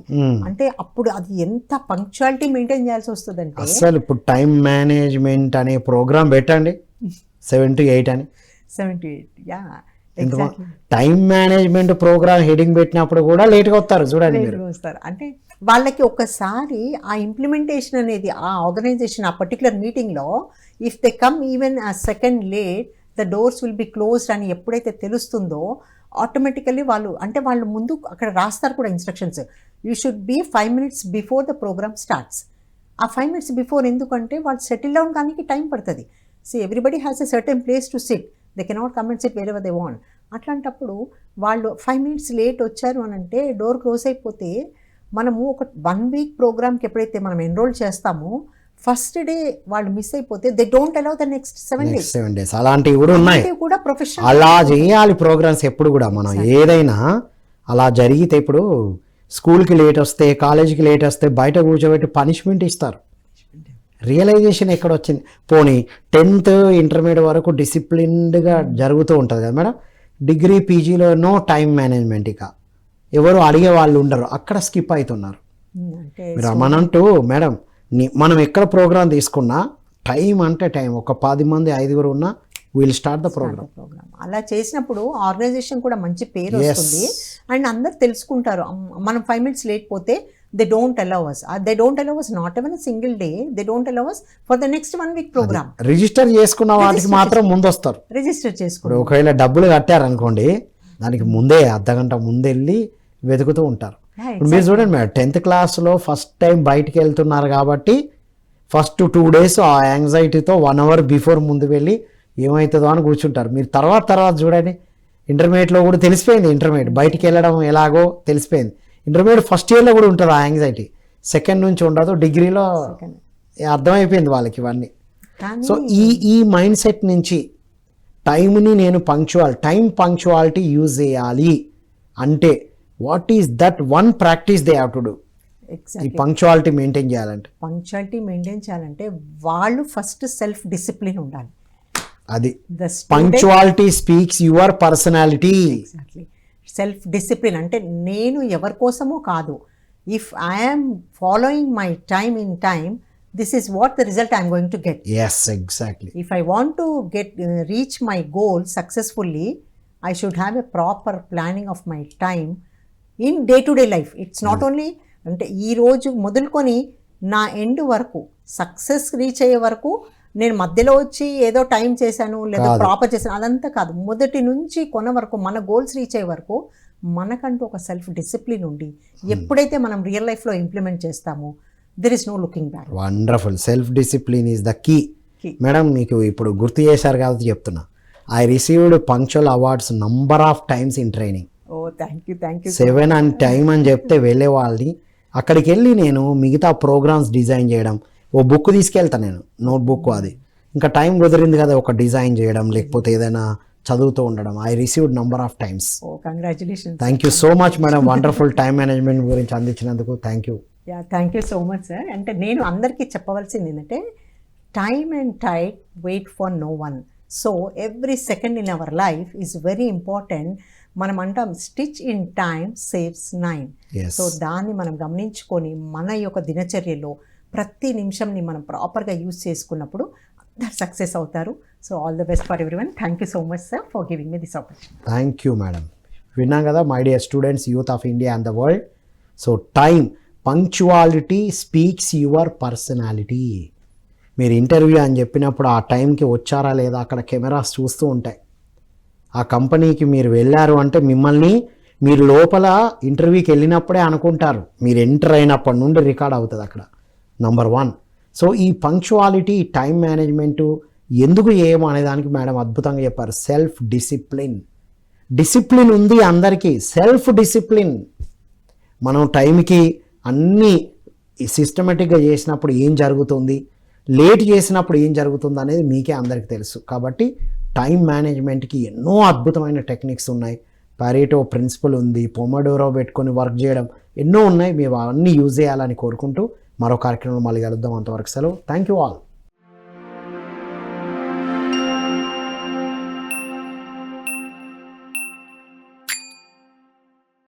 అంటే అప్పుడు అది ఎంత పంక్చువాలిటీ మెయింటైన్ చేయాల్సి వస్తుంది అంటే అసలు ఇప్పుడు టైం మేనేజ్మెంట్ అనే ప్రోగ్రామ్ పెట్టండి 7 to 8 అని. 7 to 8, yeah. Time management programme heading పెట్టినప్పుడు కూడా లేట్గా వస్తారు చూడండి మీరు. అంటే వాళ్ళకి ఒకసారి ఆ ఇంప్లిమెంటేషన్ అనేది ఆ ఆర్గనైజేషన్ ఆ పర్టికులర్ మీటింగ్లో if they come even a second late the doors will be closed అని ఎప్పుడైతే తెలుస్తుందో ఆటోమేటికల్లీ వాళ్ళు ముందు అక్కడ రాస్తారు కూడా instructions, you should be 5 minutes before the programme starts. ఆ 5 minutes బిఫోర్ ఎందుకంటే వాళ్ళు సెటిల్ డౌన్ కానీ టైం పడుతుంది. So everybody has a certain place to sit, they cannot come and sit wherever they want. అట్లాంటప్పుడు వాళ్ళు 5 minutes late వచ్చారు అని అంటే డోర్ క్లోజ్ అయిపోతే మనము ఒక 1 week ప్రోగ్రామ్కి ఎప్పుడైతే మనం ఎన్రోల్ చేస్తామో ఫస్ట్ డే వాళ్ళు మిస్ అయిపోతే they don't allow the next 7 days. అలాంటివి కూడా ఉన్నాయి. కూడా ప్రొఫెషనల్ అలా చేయాలి ప్రోగ్రామ్స్ ఎప్పుడు కూడా. మనం ఏదైనా అలా జరిగితే ఇప్పుడు స్కూల్కి లేట్ వస్తే కాలేజీకి లేట్ వస్తే బయట కూర్చోబెట్టి పనిష్మెంట్ ఇస్తారు. రియలైజేషన్ ఎక్కడ వచ్చింది? పోనీ 10th ఇంటర్మీడియట్ వరకు డిసిప్లిన్డ్గా జరుగుతూ ఉంటుంది కదా మేడం. డిగ్రీ పీజీలో నో టైం మేనేజ్మెంట్, ఇక ఎవరు అడిగే వాళ్ళు ఉండరు, అక్కడ స్కిప్ అవుతున్నారు. రమనంటూ మేడం మనం ఎక్కడ ప్రోగ్రామ్ తీసుకున్నా టైం అంటే టైం, ఒక 10 మంది 5 ఉన్నా విల్ స్టార్ట్ ద ప్రోగ్రామ్. అలా చేసినప్పుడు ఆర్గనైజేషన్ కూడా మంచి పేరు వస్తుంది అండ్ అందరు తెలుసుకుంటారు. మనం 5 minutes లేట్ పోతే they don't allow us. They don't allow us not even a single day. They don't allow us for the next 1 week program. Register చేసుకున్న వాటికి మాత్రం ముందు వస్తారు. రిజిస్టర్ చేసుకుని ఒకవేళ డబ్బులు కట్టారనుకోండి దానికి ముందే అర్ధగంట ముందెళ్ళి వెతుకుతూ ఉంటారు. మీరు చూడండి మేడం 10th క్లాస్లో ఫస్ట్ టైం బయటికి వెళ్తున్నారు కాబట్టి ఫస్ట్ 2 days ఆ యాంగ్జైటీతో 1 hour బిఫోర్ ముందు వెళ్ళి ఏమవుతుందో అని కూర్చుంటారు. మీరు తర్వాత చూడండి ఇంటర్మీడియట్లో కూడా తెలిసిపోయింది. ఇంటర్మీడియట్ బయటికి వెళ్ళడం ఎలాగో తెలిసిపోయింది. ఇంటర్మీడియట్ ఫస్ట్ ఇయర్లో కూడా ఉంటుంది ఆ యాంగ్జైటీ, సెకండ్ నుంచి ఉండదు. డిగ్రీలో అర్థమైపోయింది వాళ్ళకి ఇవన్నీ. సో ఈ మైండ్ సెట్ నుంచి టైంని నేను టైం పంక్చువాలిటీ యూజ్ చేయాలి అంటే what is that one practice they have to do? ఈ పంక్చువాలిటీ మెయింటైన్ చేయాలంటే వాళ్ళు ఫస్ట్ సెల్ఫ్ డిసిప్లిన్ ఉండాలి. అది punctuality speaks your personality. Self discipline అంటే నేను ఎవరి కోసమో కాదు, if I'm following my time in time this is what the result I'm going to get. Yes, exactly. If I want to reach my goal successfully, I should have a proper planning of my time in day-to-day life. It's not only అంటే ఈ రోజు మొదలుకొని నా end వరకు success reach అయ్యే వరకు నేను మధ్యలో వచ్చి ఏదో టైం చేశాను లేదా ప్రాపర్ చేశాను అదంతా కాదు. మొదటి నుంచి కొన వరకు మన గోల్స్ రీచ్ అయ్యే వరకు మనకంటూ ఒక సెల్ఫ్ డిసిప్లిన్ ఉండి ఎప్పుడైతే మనం రియల్ లైఫ్లో ఇంప్లిమెంట్ చేస్తామో there is no looking back. Wonderful. Self discipline is the key. Madam మీకు ఇప్పుడు గుర్తు చేశారు కాబట్టి చెప్తున్నా, I received punctual awards number of times in training. Oh thank you 7 and time అని చెప్తే వెళ్ళే వాళ్ళని అక్కడికి వెళ్ళి నేను మిగతా ప్రోగ్రామ్స్ డిజైన్ చేయడం, ఓ బుక్ తీసుకెళ్తాను నేను, నోట్బుక్ అది, ఇంకా టైం కుదిరింది కదా ఒక డిజైన్ చేయడం లేకపోతే ఏదైనా చదువుతూ ఉండడం. I received number of times. Oh congratulations. Thank you so much madam, wonderful time management గురించి అందించినందుకు thank you. Thank you so much sir. అంటే నేను అందరికీ చెప్పవలసింది ఏంటంటే time and tide wait for no one. So every second in our life is very important. మనం అంటాం stitch in time saves 9. So దాన్ని మనం గమనించుకొని మన యొక్క దినచర్యలో ప్రతి నిమిషంని మనం ప్రాపర్గా యూజ్ చేసుకున్నప్పుడు అందరు సక్సెస్ అవుతారు. So all the best for everyone. Thank you so much sir for giving me this opportunity. Thank you madam. విన్నాం కదా my dear students, youth of India and the world. So time, punctuality speaks your personality. మీరు interview అని చెప్పినప్పుడు ఆ టైంకి వచ్చారా లేదా అక్కడ కెమెరాస్ చూస్తూ ఉంటాయి. ఆ కంపెనీకి మీరు వెళ్ళారు అంటే మిమ్మల్ని మీరు లోపల ఇంటర్వ్యూకి వెళ్ళినప్పుడే అనుకుంటారు, మీరు ఎంటర్ అయినప్పటి నుండి రికార్డ్ అవుతుంది అక్కడ. నంబర్ 1. సో ఈ పంక్చువాలిటీ, టైం మేనేజ్మెంటు ఎందుకు ఏమో అనేదానికి మేడం అద్భుతంగా చెప్పారు. Self discipline. డిసిప్లిన్ ఉంది అందరికీ, సెల్ఫ్ డిసిప్లిన్. మనం టైంకి అన్నీ సిస్టమేటిక్గా చేసినప్పుడు ఏం జరుగుతుంది, లేట్ చేసినప్పుడు ఏం జరుగుతుంది అనేది మీకే అందరికీ తెలుసు. కాబట్టి టైం మేనేజ్మెంట్కి ఎన్నో అద్భుతమైన టెక్నిక్స్ ఉన్నాయి. పారెటో ప్రిన్సిపల్ ఉంది, పొమోడోరో పెట్టుకొని వర్క్ చేయడం, ఎన్నో ఉన్నాయి. మేము అవన్నీ యూజ్ చేయాలని కోరుకుంటూ మరో కార్యక్రమంలో మళ్ళీ కలుద్దాం. అంతవరకు సెలవు. Thank you all.